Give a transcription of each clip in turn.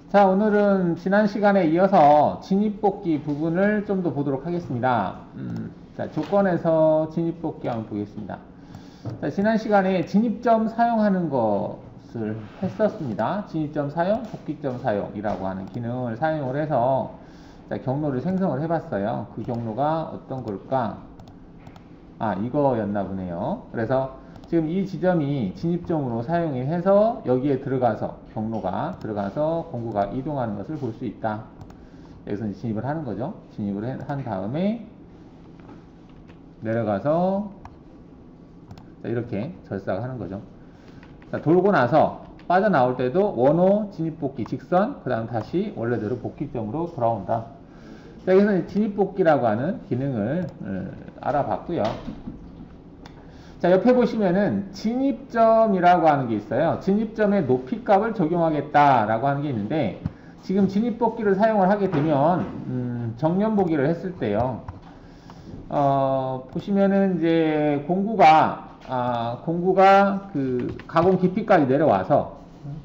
자, 오늘은 지난 시간에 이어서 진입복귀 부분을 좀 더 보도록 하겠습니다. 자, 조건에서 진입복귀 한번 보겠습니다. 자, 지난 시간에 진입점 사용하는 것을 했었습니다. 진입점 사용, 복귀점 사용이라고 하는 기능을 사용을 해서 자, 경로를 생성을 해봤어요. 그 경로가 어떤 걸까? 아, 이거였나 보네요. 그래서 지금 이 지점이 진입점으로 사용해서 여기에 들어가서 경로가 들어가서 공구가 이동하는 것을 볼 수 있다. 여기서 진입을 하는 거죠. 진입을 한 다음에 내려가서 자, 이렇게 절삭을 하는 거죠. 자, 돌고 나서 빠져나올 때도 원호 진입복귀 직선 그 다음 다시 원래대로 복귀점으로 돌아온다. 자, 여기서 진입복귀라고 하는 기능을 알아봤고요. 자, 옆에 보시면은 진입점이라고 하는 게 있어요. 진입점의 높이값을 적용하겠다라고 하는 게 있는데 지금 진입복귀를 사용을 하게 되면 정면보기를 했을 때요. 보시면은 이제 공구가 그 가공 깊이까지 내려와서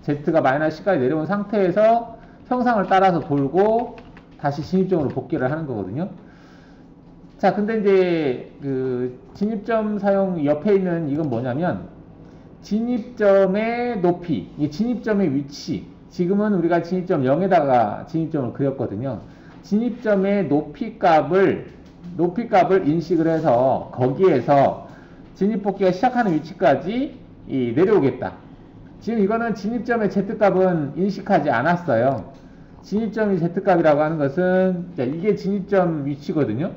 Z가 마이너스 C까지 내려온 상태에서 형상을 따라서 돌고 다시 진입점으로 복귀를 하는 거거든요. 자, 근데 이제 그 진입점 사용 옆에 있는 이건 뭐냐면 진입점의 높이, 이 진입점의 위치. 지금은 우리가 진입점 0에다가 진입점을 그렸거든요. 진입점의 높이값을 인식을 해서 거기에서 진입복귀가 시작하는 위치까지 내려오겠다. 지금 이거는 진입점의 Z값은 인식하지 않았어요. 진입점이 Z값이라고 하는 것은 이게 진입점 위치거든요.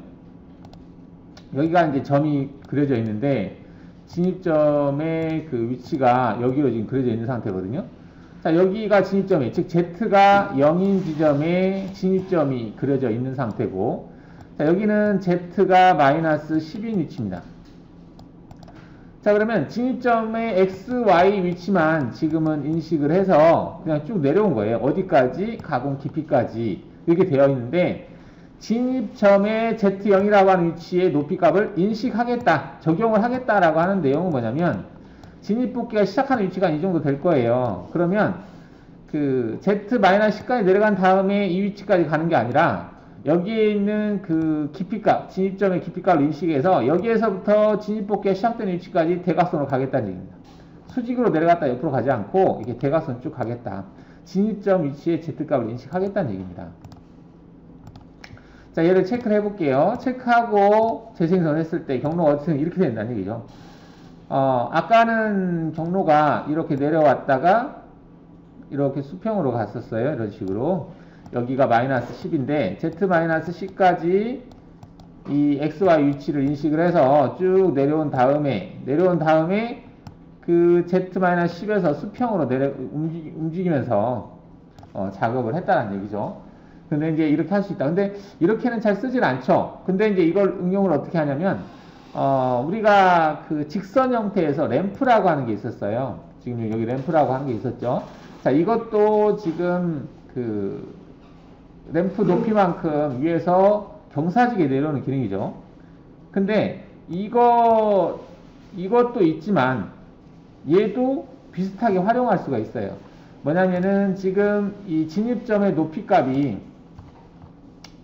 여기가 이제 점이 그려져 있는데 진입점의 그 위치가 여기로 지금 그려져 있는 상태거든요. 자, 여기가 진입점이, 즉 Z가 0인 지점에 진입점이 그려져 있는 상태고, 자, 여기는 Z가 마이너스 10인 위치입니다. 자, 그러면 진입점의 X, Y 위치만 지금은 인식을 해서 그냥 쭉 내려온 거예요. 어디까지? 가공 깊이까지 이렇게 되어 있는데 진입점의 Z0이라고 하는 위치의 높이값을 인식하겠다, 적용을 하겠다라고 하는 내용은 뭐냐면 진입복귀가 시작하는 위치가 이 정도 될 거예요. 그러면 그 Z-10까지 내려간 다음에 이 위치까지 가는 게 아니라 여기에 있는 그 깊이값, 진입점의 깊이값을 인식해서 여기에서부터 진입복귀가 시작되는 위치까지 대각선으로 가겠다는 얘기입니다. 수직으로 내려갔다 옆으로 가지 않고 이렇게 대각선 쭉 가겠다. 진입점 위치의 Z값을 인식하겠다는 얘기입니다. 자, 얘를 체크를 해볼게요. 체크하고 재생성을 했을 때 경로가 어떻게 이렇게 된다는 얘기죠. 아까는 경로가 이렇게 내려왔다가 이렇게 수평으로 갔었어요. 이런 식으로. 여기가 마이너스 10인데 Z-C까지 이 XY 위치를 인식을 해서 쭉 내려온 다음에 그 Z-10에서 수평으로 움직이면서 작업을 했다는 얘기죠. 근데 이제 이렇게 할 수 있다. 근데 이렇게는 잘 쓰질 않죠. 근데 이제 이걸 응용을 어떻게 하냐면 우리가 그 직선 형태에서 램프라고 하는 게 있었어요. 지금 여기 램프라고 하는 게 있었죠. 자, 이것도 지금 그 램프 높이만큼 위에서 경사지게 내려오는 기능이죠. 근데 이것도 있지만 얘도 비슷하게 활용할 수가 있어요. 뭐냐면은 지금 이 진입점의 높이값이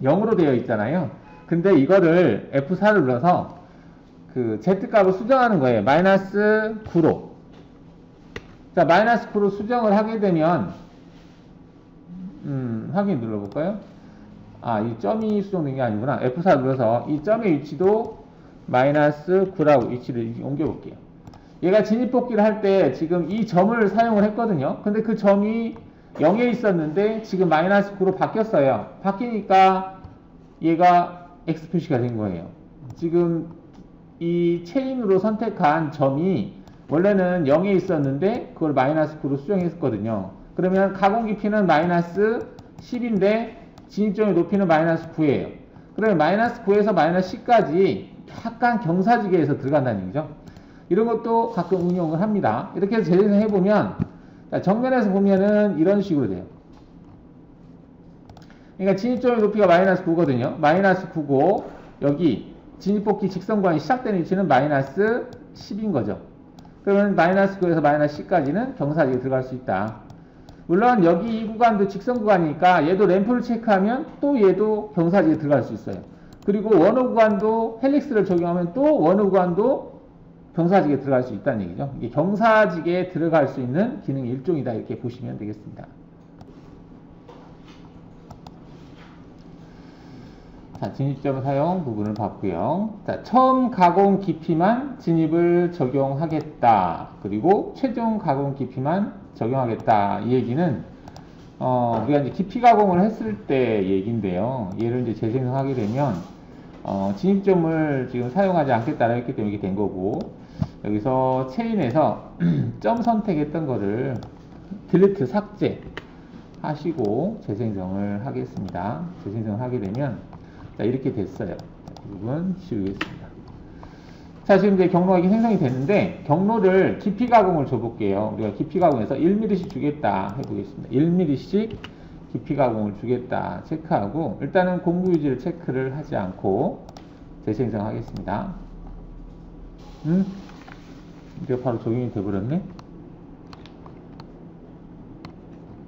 0으로 되어 있잖아요. 근데 이거를 F4를 눌러서 그 Z값을 수정하는 거예요. 마이너스 9로. 자, 마이너스 9로 수정을 하게 되면 확인 눌러볼까요? 아, 이 점이 수정된 게 아니구나. F4 눌러서 이 점의 위치도 마이너스 9라고 위치를 옮겨볼게요. 얘가 진입복귀를 할 때 지금 이 점을 사용을 했거든요. 근데 그 점이 0에 있었는데 지금 마이너스 9로 바뀌었어요. 바뀌니까 얘가 X 표시가 된 거예요. 지금 이 체인으로 선택한 점이 원래는 0에 있었는데 그걸 마이너스 9로 수정했거든요. 그러면 가공 깊이는 마이너스 10인데 진입점의 높이는 마이너스 9예요. 그러면 마이너스 9에서 마이너스 10까지 약간 경사지게해서 들어간다는 얘기죠. 이런 것도 가끔 응용을 합니다. 이렇게 해서 재생해보면 정면에서 보면은 이런 식으로 돼요. 그러니까 진입점의 높이가 마이너스 9거든요. 마이너스 9고 여기 진입복귀 직선관이 시작되는 위치는 마이너스 10인 거죠. 그러면 마이너스 9에서 마이너스 10까지는 경사지게 들어갈 수 있다. 물론 여기 이 구간도 직선 구간이니까 얘도 램프를 체크하면 또 얘도 경사지에 들어갈 수 있어요. 그리고 원호 구간도 헬릭스를 적용하면 또 원호 구간도 경사지에 들어갈 수 있다는 얘기죠. 이게 경사지에 들어갈 수 있는 기능의 일종이다 이렇게 보시면 되겠습니다. 자, 진입점 사용 부분을 봤고요. 자, 처음 가공 깊이만 진입을 적용하겠다. 그리고 최종 가공 깊이만 적용하겠다. 이 얘기는 우리가 이제 깊이 가공을 했을 때 얘기인데요. 얘를 이제 재생성하게 되면 진입점을 지금 사용하지 않겠다라고 했기 때문에 이렇게 된 거고, 여기서 체인에서 점 선택했던 거를 딜리트 삭제 하시고 재생성을 하겠습니다. 재생성을 하게 되면 자, 이렇게 됐어요. 자, 이 부분 지우겠습니다. 자, 지금 이제 경로가 이렇게 생성이 됐는데, 경로를 깊이 가공을 줘볼게요. 우리가 깊이 가공해서 1mm씩 주겠다 해보겠습니다. 1mm씩 깊이 가공을 주겠다 체크하고, 일단은 공구 유지를 체크를 하지 않고 재생성 하겠습니다. 이제 바로 적용이 돼버렸네.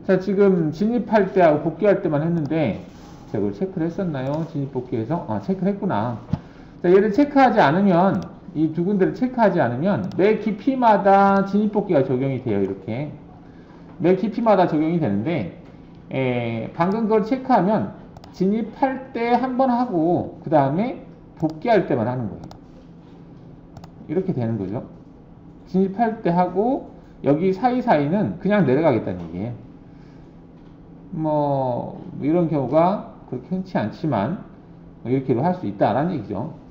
자, 지금 진입할 때하고 복귀할 때만 했는데, 제가 그걸 체크를 했었나요? 진입 복귀해서? 체크를 했구나. 자, 얘를 체크하지 않으면, 이 두 군데를 체크하지 않으면 매 깊이마다 진입 복귀가 적용이 돼요. 이렇게 매 깊이마다 적용이 되는데, 방금 그걸 체크하면 진입할 때 한 번 하고 그 다음에 복귀할 때만 하는 거예요. 이렇게 되는 거죠. 진입할 때 하고 여기 사이사이는 그냥 내려가겠다는 얘기예요. 뭐 이런 경우가 그렇게 흔치 않지만 이렇게도 할 수 있다라는 얘기죠.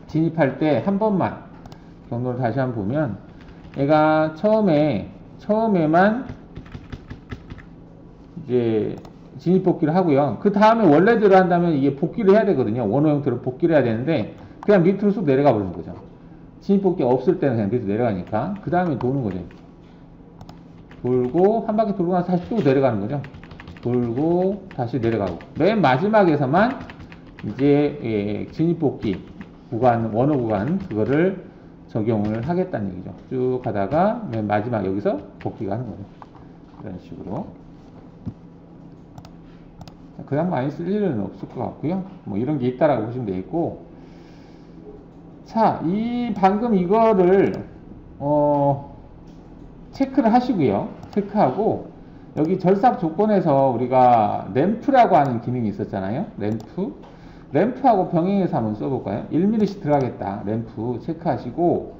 진입할 때 한 번만 경로를 다시 한번 보면, 얘가 처음에만 이제 진입 복귀를 하고요. 그 다음에 원래대로 한다면 이게 복귀를 해야 되거든요. 원호 형태로 복귀를 해야 되는데 그냥 밑으로 쑥 내려가 버리는 거죠. 진입 복귀 없을 때는 그냥 밑으로 내려가니까 그 다음에 도는 거죠. 돌고 한 바퀴 돌고 나서 다시 또 내려가는 거죠. 돌고 다시 내려가고, 맨 마지막에서만 이제 진입 복귀 구간, 원호 구간 그거를 적용을 하겠다는 얘기죠. 쭉 가다가 맨 마지막 여기서 복귀가 하는 거죠. 이런 식으로. 그냥 많이 쓸 일은 없을 것 같고요. 뭐 이런 게 있다라고 보시면 되겠고, 자, 방금 이거를 체크를 하시고요. 체크하고 여기 절삭 조건에서 우리가 램프라고 하는 기능이 있었잖아요. 램프하고 병행해서 한번 써볼까요? 1mm씩 들어가겠다. 램프 체크하시고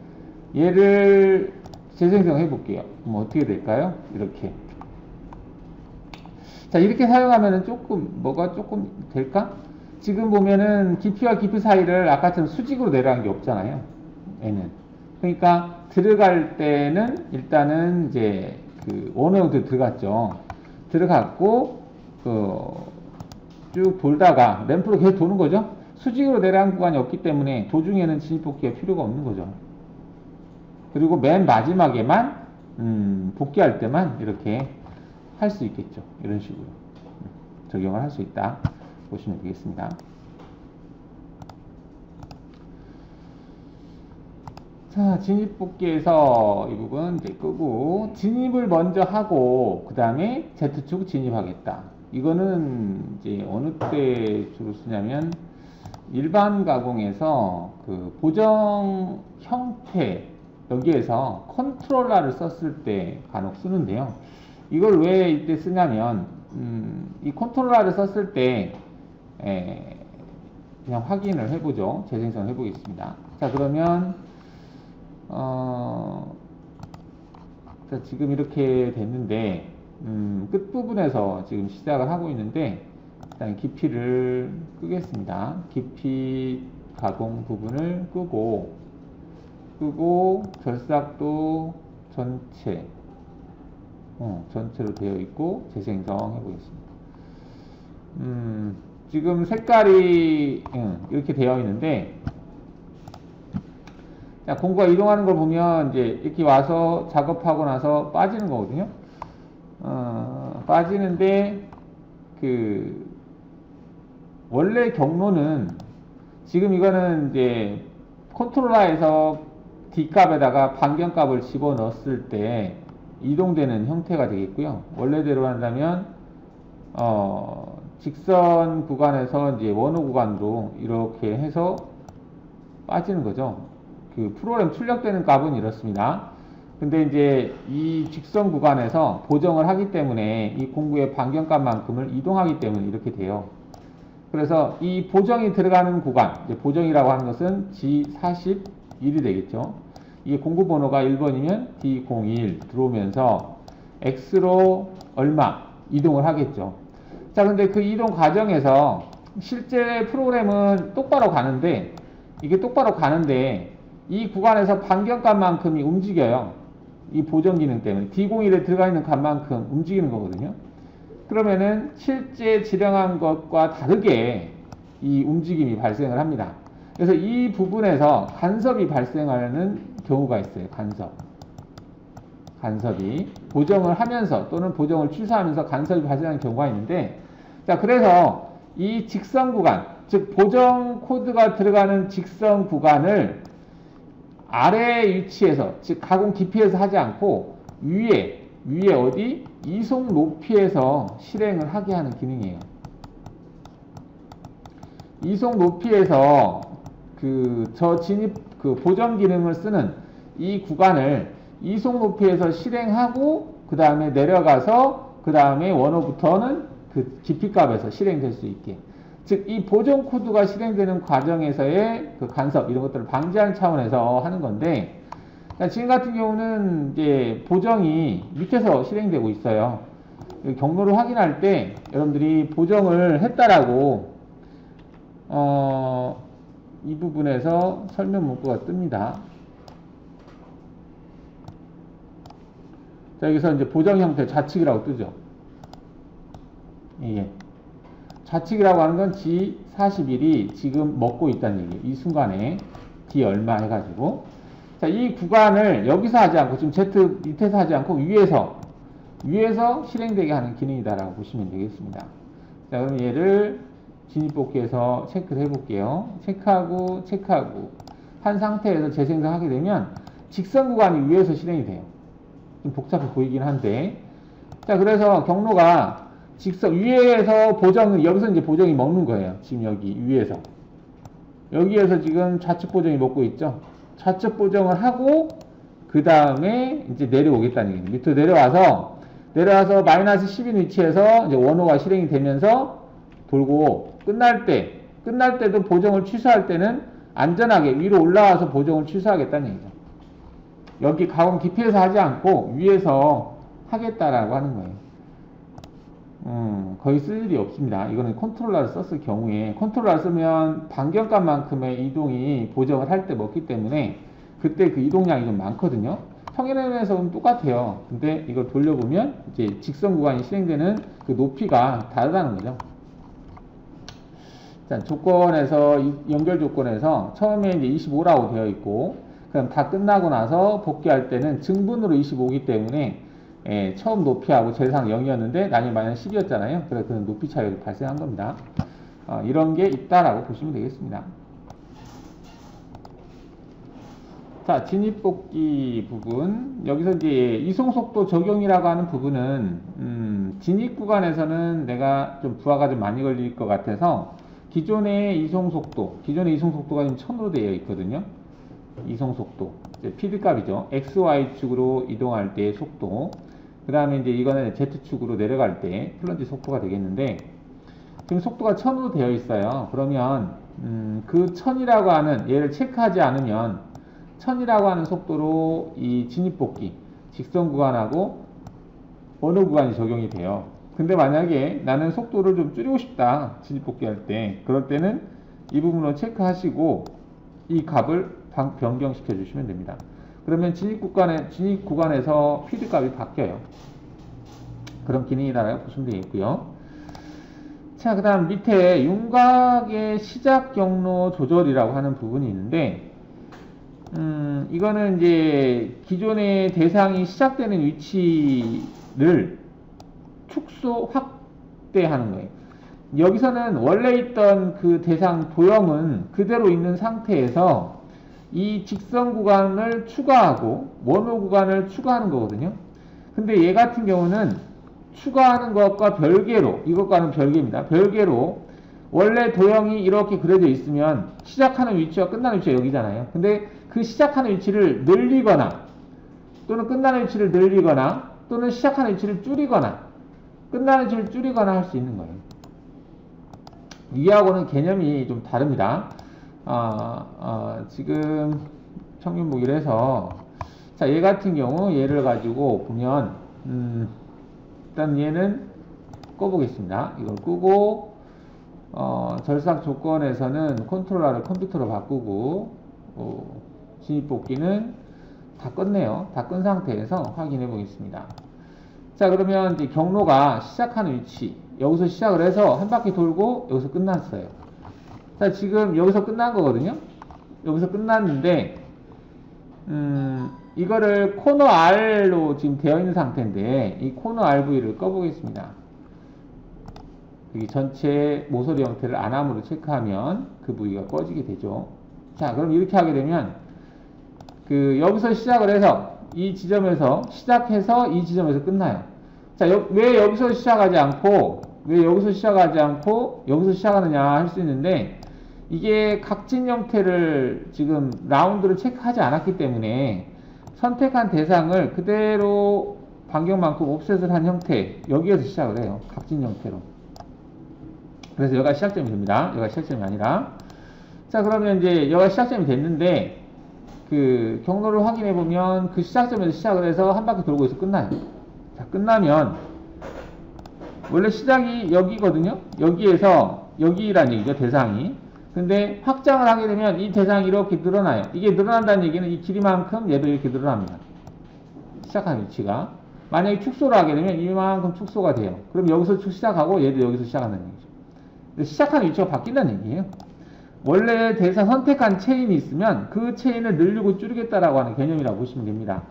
얘를 재생성 해볼게요. 뭐 어떻게 될까요? 이렇게. 자, 이렇게 사용하면은 뭐가 조금 될까? 지금 보면은 깊이와 깊이 사이를 아까처럼 수직으로 내려간 게 없잖아요. 얘는. 그러니까 들어갈 때는 일단은 이제 원호 형태로 들어갔죠. 들어갔고 쭉 돌다가 램프로 계속 도는 거죠. 수직으로 내려간 구간이 없기 때문에 도중에는 진입 복귀가 필요가 없는 거죠. 그리고 맨 마지막에만 복귀할 때만 이렇게 할 수 있겠죠. 이런 식으로 적용을 할 수 있다 보시면 되겠습니다. 자, 진입 복귀에서 이 부분 이제 끄고, 진입을 먼저 하고 그 다음에 Z축 진입하겠다. 이거는 이제 어느 때 주로 쓰냐면 일반 가공에서 그 보정 형태 여기에서 컨트롤러를 썼을 때 간혹 쓰는데요. 이걸 왜 이때 쓰냐면 이 컨트롤러를 썼을 때 그냥 확인을 해보죠. 재생성 해보겠습니다. 자, 그러면 자, 지금 이렇게 됐는데 끝부분에서 지금 시작을 하고 있는데, 일단 깊이를 끄겠습니다. 깊이 가공 부분을 끄고 절삭도 전체로 되어 있고 재생성 해보겠습니다. 지금 색깔이 이렇게 되어 있는데, 자, 공구가 이동하는 걸 보면 이제 이렇게 와서 작업하고 나서 빠지는 거거든요. 빠지는데 원래 경로는 지금 이거는 이제 컨트롤러에서 D값에다가 반경값을 집어넣었을 때 이동되는 형태가 되겠고요. 원래대로 한다면 직선 구간에서 이제 원호 구간으로 이렇게 해서 빠지는 거죠. 그 프로그램 출력되는 값은 이렇습니다. 근데 이제 이 직선 구간에서 보정을 하기 때문에 이 공구의 반경값만큼을 이동하기 때문에 이렇게 돼요. 그래서 이 보정이 들어가는 구간, 이제 보정이라고 하는 것은 G41이 되겠죠. 이게 공구 번호가 1번이면 D01 들어오면서 X로 얼마 이동을 하겠죠. 자, 근데 그 이동 과정에서 실제 프로그램은 똑바로 가는데, 이게 똑바로 가는데 이 구간에서 반경값만큼이 움직여요. 이 보정 기능 때문에 D01에 들어가 있는 값만큼 움직이는 거거든요. 그러면은 실제 지령한 것과 다르게 이 움직임이 발생을 합니다. 그래서 이 부분에서 간섭이 발생하는 경우가 있어요. 간섭이 보정을 하면서 또는 보정을 취소하면서 간섭이 발생하는 경우가 있는데, 자, 그래서 이 직선 구간, 즉 보정 코드가 들어가는 직선 구간을 아래 위치에서, 즉 가공 깊이에서 하지 않고 위에 어디 이송 높이에서 실행을 하게 하는 기능이에요. 이송 높이에서 그 보정 기능을 쓰는 이 구간을 이송 높이에서 실행하고 그 다음에 내려가서 그 다음에 원호부터는 그 깊이 값에서 실행될 수 있게, 즉 이 보정 코드가 실행되는 과정에서의 그 간섭 이런 것들을 방지하는 차원에서 하는 건데, 지금 같은 경우는 이제 보정이 밑에서 실행되고 있어요. 경로를 확인할 때 여러분들이 보정을 했다라고 이 부분에서 설명 문구가 뜹니다. 자, 여기서 이제 보정 형태 좌측이라고 뜨죠. 예. 좌측이라고 하는 건 G41이 지금 먹고 있다는 얘기예요. 이 순간에 D 얼마 해가지고. 자, 이 구간을 여기서 하지 않고, 지금 Z 밑에서 하지 않고 위에서 실행되게 하는 기능이다라고 보시면 되겠습니다. 자, 그럼 얘를 진입복귀해서 체크를 해볼게요. 체크하고 한 상태에서 재생성하게 되면 직선 구간이 위에서 실행이 돼요. 좀 복잡해 보이긴 한데, 자, 그래서 경로가 직선 위에서 여기서 이제 보정이 먹는 거예요. 지금 여기 위에서 여기에서 지금 좌측 보정이 먹고 있죠. 좌측 보정을 하고 그 다음에 이제 내려오겠다는 얘기입니다. 밑으로 내려와서 마이너스 10인 위치에서 이제 원호가 실행이 되면서 돌고, 끝날 때도 보정을 취소할 때는 안전하게 위로 올라와서 보정을 취소하겠다는 얘기죠. 여기 가공 깊이에서 하지 않고 위에서 하겠다라고 하는 거예요. 거의 쓸 일이 없습니다. 이거는 컨트롤러를 썼을 경우에, 컨트롤러를 쓰면 반경값만큼의 이동이 보정을 할 때 먹기 때문에 그때 그 이동량이 좀 많거든요. 평행에서는 똑같아요. 근데 이걸 돌려보면 이제 직선 구간이 실행되는 그 높이가 다르다는 거죠. 자, 연결 조건에서 처음에 이제 25라고 되어 있고, 그럼 다 끝나고 나서 복귀할 때는 증분으로 25이기 때문에 처음 높이하고 제상 0이었는데 나중에 마이너스 10이었잖아요. 그래서 그런 높이 차이가 발생한 겁니다. 이런 게 있다라고 보시면 되겠습니다. 자, 진입복귀 부분. 여기서 이제 이송속도 적용이라고 하는 부분은, 진입 구간에서는 내가 좀 부하가 좀 많이 걸릴 것 같아서 기존의 이송속도가 지금 1000으로 되어 있거든요. 이송속도. 피드 값이죠. XY축으로 이동할 때의 속도. 그 다음에 이제 이거는 Z축으로 내려갈 때 플런지 속도가 되겠는데, 지금 속도가 1000으로 되어 있어요. 그러면, 그 1000이라고 하는, 얘를 체크하지 않으면, 1000이라고 하는 속도로 이 진입복귀, 직선 구간하고 원호 구간이 적용이 돼요. 근데 만약에 나는 속도를 좀 줄이고 싶다, 진입복귀 할 때, 그럴 때는 이 부분을 체크하시고, 이 값을 변경시켜 주시면 됩니다. 그러면 진입 구간에서 피드 값이 바뀌어요. 그런 기능이다라고 보시면 되겠고요. 자, 그 다음 밑에 윤곽의 시작 경로 조절이라고 하는 부분이 있는데, 이거는 이제 기존의 대상이 시작되는 위치를 축소 확대하는 거예요. 여기서는 원래 있던 그 대상 도형은 그대로 있는 상태에서 이 직선 구간을 추가하고 원호 구간을 추가하는 거거든요. 근데 얘 같은 경우는 추가하는 것과 별개로, 이것과는 별개입니다. 별개로 원래 도형이 이렇게 그려져 있으면 시작하는 위치와 끝나는 위치가 여기잖아요. 근데 그 시작하는 위치를 늘리거나 또는 끝나는 위치를 늘리거나 또는 시작하는 위치를 줄이거나 끝나는 위치를 줄이거나 할 수 있는 거예요. 위하고는 개념이 좀 다릅니다. 지금 평균보기를 자, 얘 같은 경우 얘를 가지고 보면 일단 얘는 꺼보겠습니다. 이걸 끄고 절삭 조건에서는 컨트롤러를 컴퓨터로 바꾸고 진입뽑기는 다 껐네요. 다 끈 상태에서 확인해 보겠습니다. 자, 그러면 이제 경로가 시작하는 위치 여기서 시작을 해서 한 바퀴 돌고 여기서 끝났어요. 자, 지금 여기서 끝난 거거든요. 여기서 끝났는데 이거를 코너 R로 지금 되어 있는 상태인데 이 코너 RV를 꺼보겠습니다. 여기 전체 모서리 형태를 안함으로 체크하면 그 부위가 꺼지게 되죠. 자, 그럼 이렇게 하게 되면 여기서 시작을 해서 이 지점에서 시작해서 이 지점에서 끝나요. 자, 왜 여기서 시작하지 않고 여기서 시작하느냐 할 수 있는데 이게 각진 형태를 지금 라운드를 체크하지 않았기 때문에 선택한 대상을 그대로 반경만큼 옵셋을 한 형태 여기에서 시작을 해요. 각진 형태로. 그래서 여기가 시작점이 됩니다. 여기가 시작점이 아니라. 자, 그러면 이제 여기가 시작점이 됐는데 경로를 확인해 보면 그 시작점에서 시작을 해서 한 바퀴 돌고 해서 끝나요. 자, 끝나면 원래 시작이 여기거든요. 여기에서 여기란 얘기죠. 대상이. 근데 확장을 하게 되면 이 대상이 이렇게 늘어나요. 이게 늘어난다는 얘기는 이 길이만큼 얘도 이렇게 늘어납니다. 시작하는 위치가. 만약에 축소를 하게 되면 이만큼 축소가 돼요. 그럼 여기서 시작하고 얘도 여기서 시작한다는 얘기죠. 근데 시작하는 위치가 바뀐다는 얘기예요. 원래 대상 선택한 체인이 있으면 그 체인을 늘리고 줄이겠다라고 하는 개념이라고 보시면 됩니다.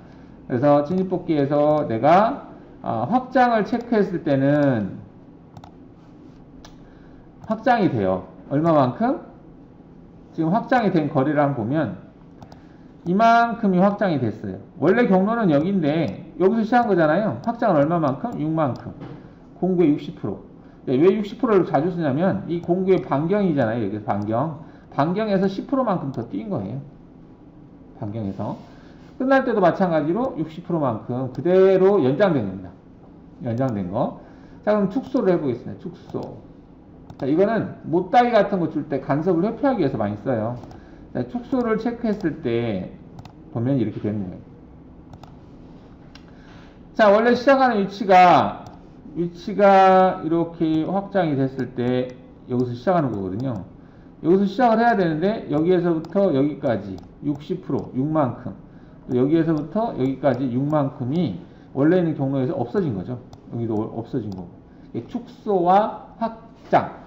그래서 진입뽑기에서 내가 확장을 체크했을 때는 확장이 돼요. 얼마만큼? 지금 확장이 된 거리를 한번 보면 이만큼이 확장이 됐어요. 원래 경로는 여기인데 여기서 시작한 거잖아요. 확장은 얼마만큼? 6만큼. 공구의 60%. 왜 60%를 자주 쓰냐면 이 공구의 반경이잖아요. 여기서 반경에서 10%만큼 더 뛴 거예요. 반경에서. 끝날 때도 마찬가지로 60%만큼 그대로 연장된 겁니다. 연장된 거. 자, 그럼 축소를 해보겠습니다. 축소. 자, 이거는 못다이 같은 거 줄 때 간섭을 회피하기 위해서 많이 써요. 자, 축소를 체크했을 때 보면 이렇게 되는 거예요. 자, 원래 시작하는 위치가 이렇게 확장이 됐을 때 여기서 시작하는 거거든요. 여기서 시작을 해야 되는데 여기에서부터 여기까지 60%, 6만큼 또 여기에서부터 여기까지 6만큼이 원래 있는 경로에서 없어진 거죠. 여기도 없어진 거고. 축소와 확장.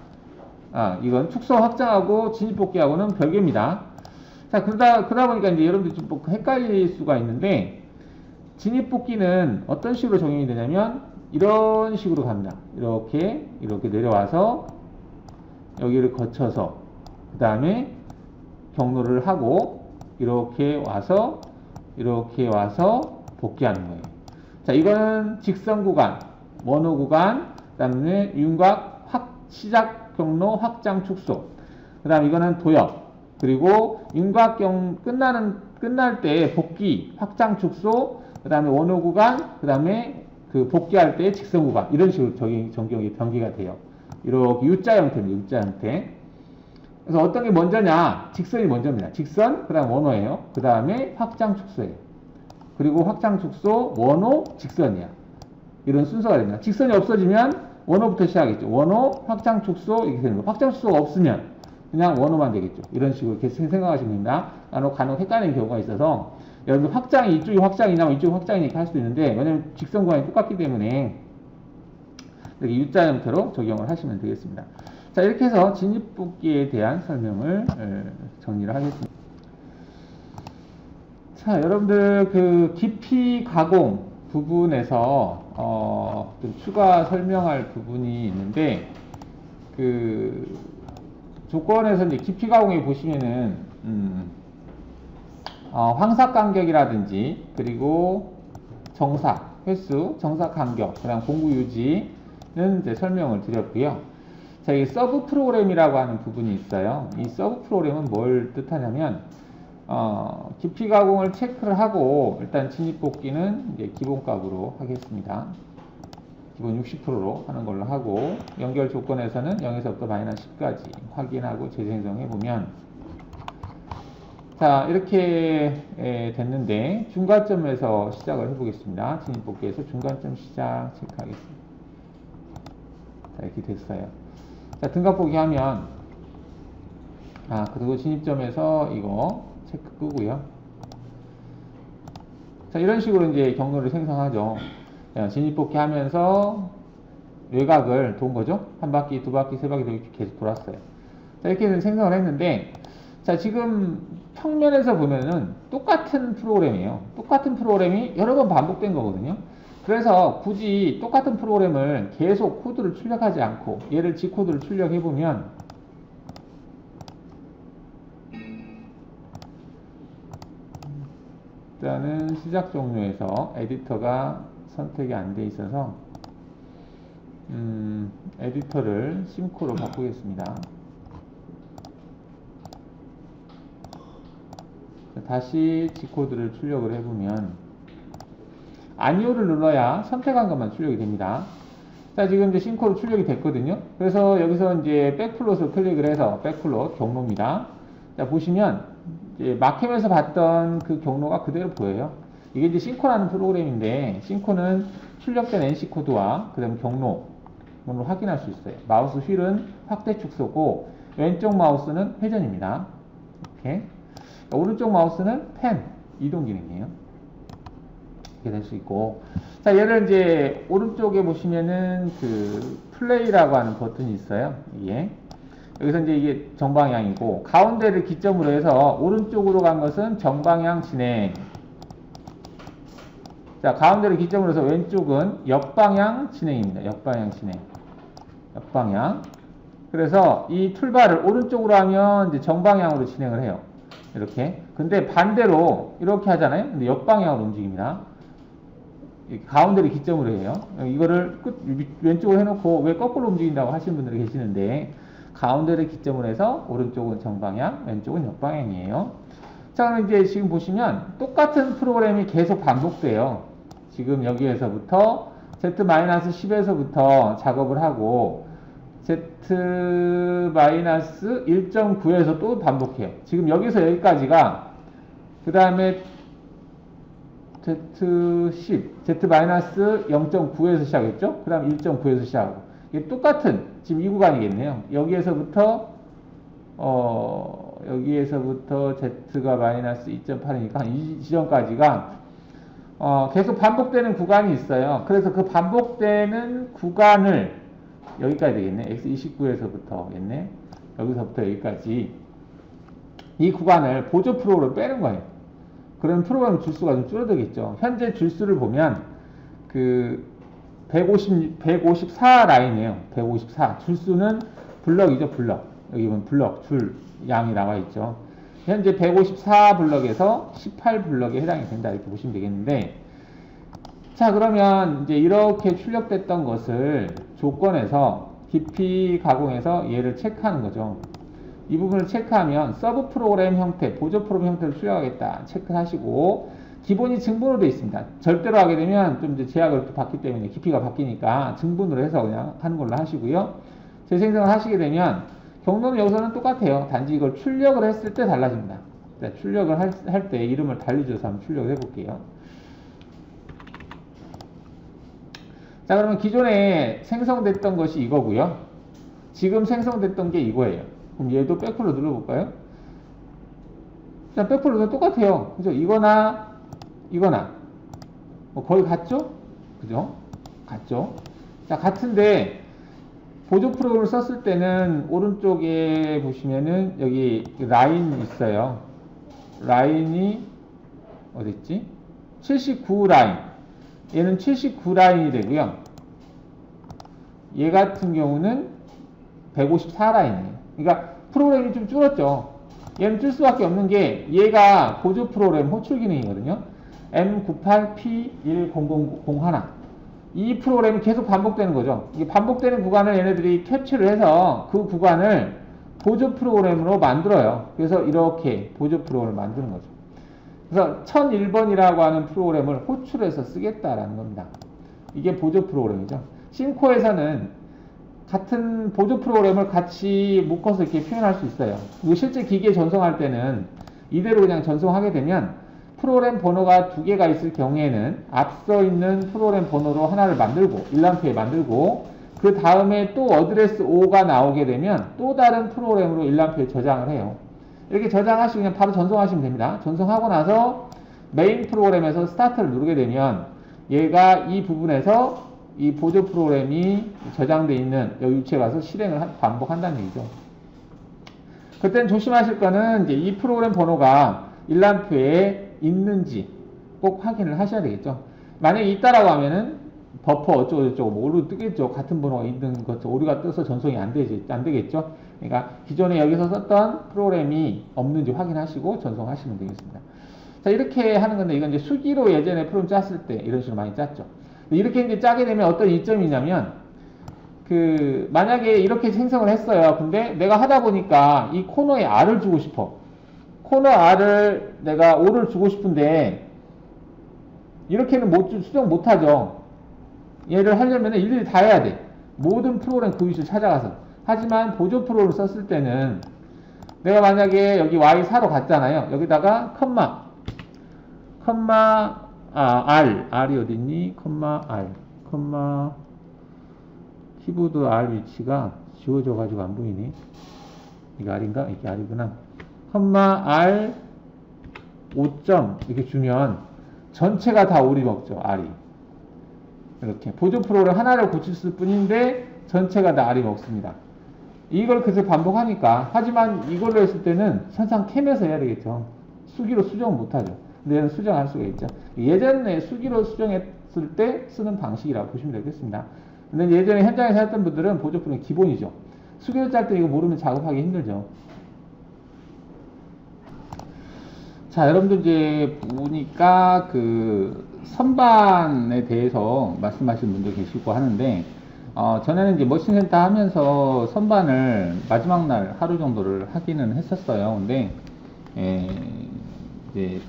이건 축소 확장하고 진입뽑기하고는 별개입니다. 자, 그러다 보니까 이제 여러분들 좀 헷갈릴 수가 있는데, 진입뽑기는 어떤 식으로 적용이 되냐면, 이런 식으로 갑니다. 이렇게 내려와서, 여기를 거쳐서, 그 다음에 경로를 하고, 이렇게 와서 복귀하는 거예요. 자, 이거는 직선 구간, 원호 구간, 그 다음에 윤곽 시작 경로 확장 축소. 그 다음 이거는 도역. 그리고 윤곽경 끝날 때 복귀 확장 축소. 그 다음에 원호 구간. 그 다음에 복귀할 때 직선 구간. 이런 식으로 전기가 돼요. 이렇게 U자 형태입니다. U자 형태. 그래서 어떤 게 먼저냐? 직선이 먼저입니다. 직선, 그 다음 원호예요. 그 다음에 확장 축소예요. 그리고 확장 축소, 원호, 직선이야. 이런 순서가 됩니다. 직선이 없어지면 원호부터 시작하겠죠. 원호, 확장 축소 이렇게 되는 거예요. 확장 축소가 없으면 그냥 원호만 되겠죠. 이런 식으로 이렇게 생각하시면 됩니다. 간혹 헷갈리는 경우가 있어서 여러분들 확장이 이쪽이 확장이냐 이쪽이 확장이냐 이렇게 할 수도 있는데 왜냐면 직선 구간이 똑같기 때문에 이렇게 U자 형태로 적용을 하시면 되겠습니다. 자, 이렇게 해서 진입뽑기에 대한 설명을 정리를 하겠습니다. 자, 여러분들 깊이 가공 부분에서 좀 추가 설명할 부분이 있는데 조건에서 이제 깊이 가공에 보시면은 황삭 간격이라든지 그리고 정삭 횟수, 정사 간격, 그다음 공구 유지는 이제 설명을 드렸고요. 자, 이 서브 프로그램이라고 하는 부분이 있어요. 이 서브 프로그램은 뭘 뜻하냐면 깊이 가공을 체크를 하고 일단 진입 뽑기는 이제 기본값으로 하겠습니다. 기본 60%로 하는 걸로 하고 연결 조건에서는 0에서부터 마이너스 10까지 확인하고 재생성해 보면 자 이렇게 됐는데 중간점에서 시작을 해보겠습니다. 진입 뽑기에서 중간점 시작 체크하겠습니다. 자 이렇게 됐어요. 자 등각 보기 하면 그리고 진입점에서 이거 체크 끄고요. 자 이런 식으로 이제 경로를 생성하죠. 진입 뽑기 하면서 외곽을 돈 거죠. 한 바퀴, 두 바퀴, 세 바퀴 이렇게 계속 돌았어요. 자, 이렇게 생성을 했는데, 자, 지금 평면에서 보면은 똑같은 프로그램이에요. 똑같은 프로그램이 여러 번 반복된 거거든요. 그래서 굳이 똑같은 프로그램을 계속 코드를 출력하지 않고 얘를 G코드를 출력해보면 일단은 시작 종료에서 에디터가 선택이 안 돼 있어서 에디터를 심코로 바꾸겠습니다. 다시 G코드를 출력을 해보면 아니오를 눌러야 선택한 것만 출력이 됩니다. 자 지금 이제 심코로 출력이 됐거든요. 그래서 여기서 이제 백플롯을 클릭을 해서 백플롯 경로입니다. 자 보시면 이제 마캠에서 봤던 그 경로가 그대로 보여요. 이게 이제 싱코라는 프로그램인데 싱코는 출력된 NC 코드와 그 다음에 경로를 확인할 수 있어요. 마우스 휠은 확대 축소고 왼쪽 마우스는 회전입니다. 이렇게 오른쪽 마우스는 펜 이동 기능이에요. 이렇게 될 수 있고 자 얘를 이제 오른쪽에 보시면은 그 플레이라고 하는 버튼이 있어요. 이게 여기서 이제 이게 정방향이고 가운데를 기점으로 해서 오른쪽으로 간 것은 정방향 진행. 자, 가운데를 기점으로 해서 왼쪽은 역방향 진행입니다. 역방향 진행. 역방향. 그래서 이 툴바를 오른쪽으로 하면 이제 정방향으로 진행을 해요. 이렇게. 근데 반대로 이렇게 하잖아요. 근데 역방향으로 움직입니다. 가운데를 기점으로 해요. 이거를 왼쪽으로 해놓고 왜 거꾸로 움직인다고 하시는 분들이 계시는데 가운데를 기점으로 해서 오른쪽은 정방향, 왼쪽은 역방향이에요. 자, 그럼 이제 지금 보시면 똑같은 프로그램이 계속 반복돼요. 지금 여기에서부터 Z-10에서부터 작업을 하고 Z-1.9에서 또 반복해요. 지금 여기서 여기까지가 그 다음에 Z10, Z-0.9에서 시작했죠? 그 다음 1.9에서 시작하고 이게 똑같은 지금 이 구간이겠네요. 여기에서부터 Z가 마이너스 2.8이니까 이 지점까지가 계속 반복되는 구간이 있어요. 그래서 그 반복되는 구간을 여기까지 되겠네. X29에서부터겠네. 여기서부터 여기까지 이 구간을 보조 프로그램으로 빼는 거예요. 그럼 프로그램 줄수가 좀 줄어들겠죠. 현재 줄수를 보면 그 154 라인이에요. 154. 줄수는 블럭이죠, 블럭. 여기 보면 블럭, 줄, 양이 나와 있죠. 현재 154 블럭에서 18 블럭에 해당이 된다. 이렇게 보시면 되겠는데. 자, 그러면 이제 이렇게 출력됐던 것을 조건에서 깊이 가공해서 얘를 체크하는 거죠. 이 부분을 체크하면 서브 프로그램 형태, 보조 프로그램 형태를 출력하겠다. 체크하시고, 기본이 증분으로 되어 있습니다. 절대로 하게 되면 좀 이제 제약을 또 받기 때문에 깊이가 바뀌니까 증분으로 해서 그냥 하는 걸로 하시고요. 재생성을 하시게 되면 경로는 여기서는 똑같아요. 단지 이걸 출력을 했을 때 달라집니다. 네, 출력을 할 때 이름을 달리줘서 한번 출력을 해볼게요. 자, 그러면 기존에 생성됐던 것이 이거고요. 지금 생성됐던 게 이거예요. 그럼 얘도 백플로 눌러볼까요? 자, 백플로도 똑같아요. 그죠? 이거나 뭐 거의 같죠? 그죠? 같죠? 자, 같은데 보조 프로그램을 썼을 때는 오른쪽에 보시면은 여기 라인 있어요. 라인이 어딨지? 79 라인. 얘는 79 라인이 되고요. 얘 같은 경우는 154 라인이에요. 그러니까 프로그램이 좀 줄었죠. 얘는 줄 수밖에 없는 게 얘가 보조 프로그램 호출 기능이거든요. M98P1001. 이 프로그램이 계속 반복되는 거죠. 이게 반복되는 구간을 얘네들이 캡처를 해서 그 구간을 보조 프로그램으로 만들어요. 그래서 이렇게 보조 프로그램을 만드는 거죠. 그래서 1001번이라고 하는 프로그램을 호출해서 쓰겠다라는 겁니다. 이게 보조 프로그램이죠. 심코에서는 같은 보조 프로그램을 같이 묶어서 이렇게 표현할 수 있어요. 그리고 실제 기기에 전송할 때는 이대로 그냥 전송하게 되면 프로그램 번호가 두 개가 있을 경우에는 앞서 있는 프로그램 번호로 하나를 만들고 1람프에 만들고 그 다음에 또 어드레스 5가 나오게 되면 또 다른 프로그램으로 1람프에 저장을 해요. 이렇게 저장하시고 그냥 바로 전송하시면 됩니다. 전송하고 나서 메인 프로그램에서 스타트를 누르게 되면 얘가 이 부분에서 이 보조 프로그램이 저장되어 있는 여기 위치에 가서 실행을 반복한다는 얘기죠. 그때는 조심하실 거는 이제 이 프로그램 번호가 1람프에 있는지 꼭 확인을 하셔야 되겠죠. 만약에 있다라고 하면은 버퍼 어쩌고저쩌고 뭐 오류 뜨겠죠. 같은 번호가 있는 것 오류가 떠서 전송이 안 되겠죠. 그러니까 기존에 여기서 썼던 프로그램이 없는지 확인하시고 전송하시면 되겠습니다. 자, 이렇게 하는 건데 이건 이제 수기로 예전에 프로그램 짰을 때 이런 식으로 많이 짰죠. 이렇게 이제 짜게 되면 어떤 이점이 있냐면 만약에 이렇게 생성을 했어요. 근데 내가 하다 보니까 이 코너에 R을 주고 싶어. 코너 R을 내가 5를 주고 싶은데 이렇게는 수정 못하죠. 얘를 하려면 일일이 다 해야 돼. 모든 프로그램 그 위치를 찾아가서. 하지만 보조 프로그램을 썼을 때는 내가 만약에 여기 Y4로 갔잖아요. 여기다가 R이 어딨니? R, 키보드 R 위치가 지워져가지고 안 보이니? 이게 R인가? 이게 R이구나. R 5점 이렇게 주면 전체가 다 오리 먹죠. R이 이렇게 보조 프로그램 하나를 고쳤을 뿐인데 전체가 다 R이 먹습니다. 이걸 계속 반복하니까. 하지만 이걸로 했을 때는 선상 캠에서 해야 되겠죠. 수기로 수정을 못하죠. 근데 얘는 수정할 수가 있죠. 예전에 수기로 수정했을 때 쓰는 방식이라고 보시면 되겠습니다. 근데 예전에 현장에서 했던 분들은 보조 프로그램 기본이죠. 수기로 짤 때 이거 모르면 작업하기 힘들죠. 자, 여러분들 이제 보니까 선반에 대해서 말씀하시는 분도 계시고 하는데, 전에는 이제 머신센터 하면서 선반을 마지막 날 하루 정도를 하기는 했었어요. 근데, 이제,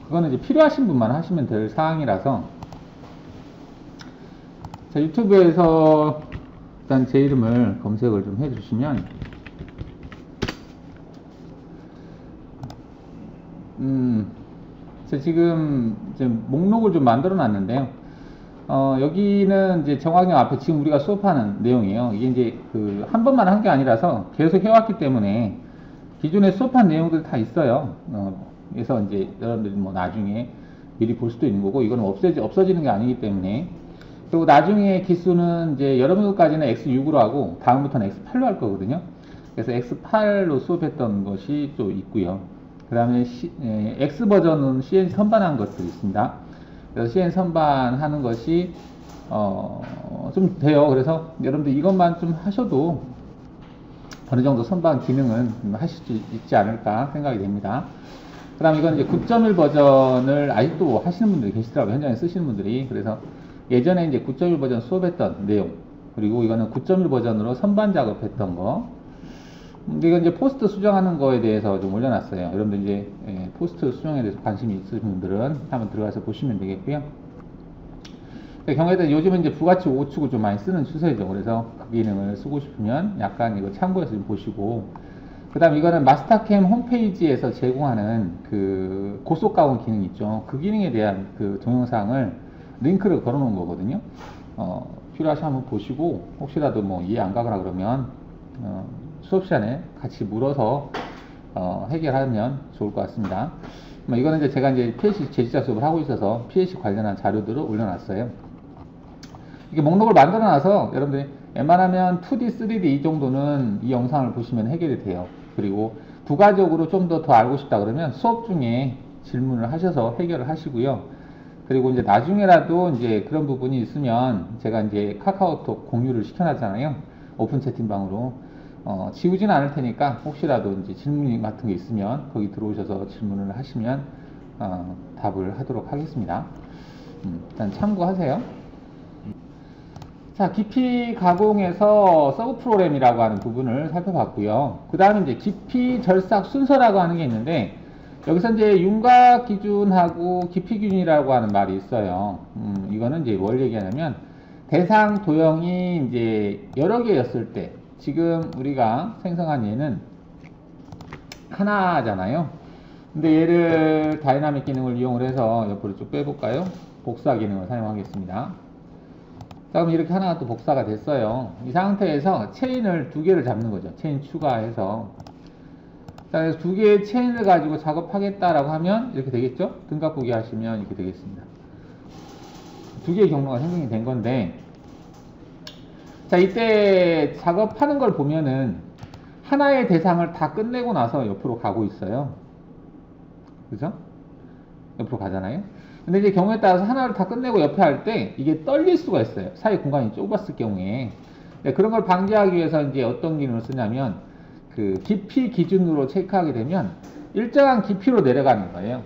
그거는 이제 필요하신 분만 하시면 될 사항이라서, 자, 유튜브에서 일단 제 이름을 검색을 좀 해주시면, 제가 지금 이제 목록을 좀 만들어 놨는데요. 여기는 이제 정학영 앞에 지금 우리가 수업하는 내용이에요. 이게 이제 한 번만 한 게 아니라서 계속 해왔기 때문에 기존에 수업한 내용들 다 있어요. 그래서 이제 여러분들이 뭐 나중에 미리 볼 수도 있는 거고, 이거는 없어지는 게 아니기 때문에. 그리고 나중에 기수는 이제 여러분들까지는 X6으로 하고, 다음부터는 X8로 할 거거든요. 그래서 X8로 수업했던 것이 또 있고요. 그 다음에 X 버전은 CNC 선반한 것들이 있습니다. 그래서 CNC 선반하는 것이 좀 돼요. 그래서 여러분들 이것만 좀 하셔도 어느 정도 선반 기능은 하실 수 있지 않을까 생각이 됩니다. 그 다음 이건 이제 9.1 버전을 아직도 하시는 분들이 계시더라고요. 현장에 쓰시는 분들이. 그래서 예전에 이제 9.1 버전 수업했던 내용, 그리고 이거는 9.1 버전으로 선반 작업했던 거. 근데 이건 이제 포스트 수정하는 거에 대해서 좀 올려놨어요. 여러분들 이제 포스트 수정에 대해서 관심이 있으신 분들은 한번 들어가서 보시면 되겠고요. 경우에 따라 요즘은 이제 부가치 오축을 좀 많이 쓰는 추세죠. 그래서 그 기능을 쓰고 싶으면 약간 이거 참고해서 좀 보시고, 그 다음 이거는 마스터캠 홈페이지에서 제공하는 고속 가공 기능 있죠. 그 기능에 대한 동영상을 링크를 걸어 놓은 거거든요. 필요하시면 한번 보시고, 혹시라도 뭐 이해 안 가거나 그러면 수업 시간에 같이 물어서 해결하면 좋을 것 같습니다. 이거는 이제 제가 이제 PLC 제지자 수업을 하고 있어서 PLC 관련한 자료들을 올려놨어요. 이게 목록을 만들어놔서 여러분들이 웬만하면 2D, 3D 이 정도는 이 영상을 보시면 해결이 돼요. 그리고 부가적으로 좀 더 알고 싶다 그러면 수업 중에 질문을 하셔서 해결을 하시고요. 그리고 이제 나중에라도 이제 그런 부분이 있으면 제가 이제 카카오톡 공유를 시켜놨잖아요. 오픈 채팅방으로. 지우지는 않을 테니까 혹시라도 이제 질문 같은 게 있으면 거기 들어오셔서 질문을 하시면 답을 하도록 하겠습니다. 일단 참고하세요. 자, 깊이 가공에서 서브 프로그램이라고 하는 부분을 살펴봤고요. 그 다음에 이제 깊이 절삭 순서라고 하는 게 있는데, 여기서 이제 윤곽 기준하고 깊이 기준이라고 하는 말이 있어요. 이거는 이제 뭘 얘기하냐면, 대상 도형이 이제 여러 개였을 때, 지금 우리가 생성한 얘는 하나잖아요. 근데 얘를 다이나믹 기능을 이용을 해서 옆으로 쭉 빼볼까요? 복사 기능을 사용하겠습니다. 자, 그럼 이렇게 하나가 또 복사가 됐어요. 이 상태에서 체인을 두 개를 잡는 거죠. 체인 추가해서. 자, 그래서 두 개의 체인을 가지고 작업하겠다라고 하면 이렇게 되겠죠? 등각 보기 하시면 이렇게 되겠습니다. 두 개의 경로가 생성이 된 건데, 자, 이때 작업하는 걸 보면은 하나의 대상을 다 끝내고 나서 옆으로 가고 있어요. 그죠? 옆으로 가잖아요. 근데 이제 경우에 따라서 하나를 다 끝내고 옆에 할 때 이게 떨릴 수가 있어요. 사이 공간이 좁았을 경우에. 네, 그런 걸 방지하기 위해서 이제 어떤 기능을 쓰냐면, 그 깊이 기준으로 체크하게 되면 일정한 깊이로 내려가는 거예요.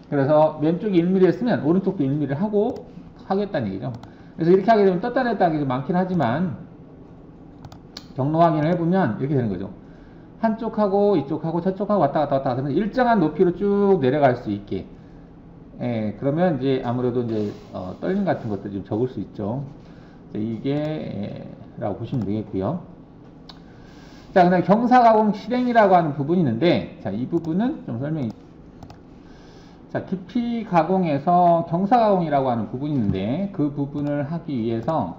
그래서 왼쪽이 1mm 했으면 오른쪽도 1mm 하고 하겠다는 얘기죠. 그래서 이렇게 하게 되면 떴다 냈다 하기 좀 많긴 하지만, 경로 확인을 해보면 이렇게 되는 거죠. 한쪽하고 이쪽하고 저쪽하고 왔다 갔다 왔다 하면 일정한 높이로 쭉 내려갈 수 있게. 예, 그러면 이제 아무래도 이제 떨림 같은 것도 좀 적을 수 있죠. 이게 라고 보시면 되겠고요. 자, 그다음에 경사가공 실행이라고 하는 부분이 있는데, 자, 이 부분은 좀 설명이. 자, 깊이 가공에서 경사가공이라고 하는 부분이 있는데, 그 부분을 하기 위해서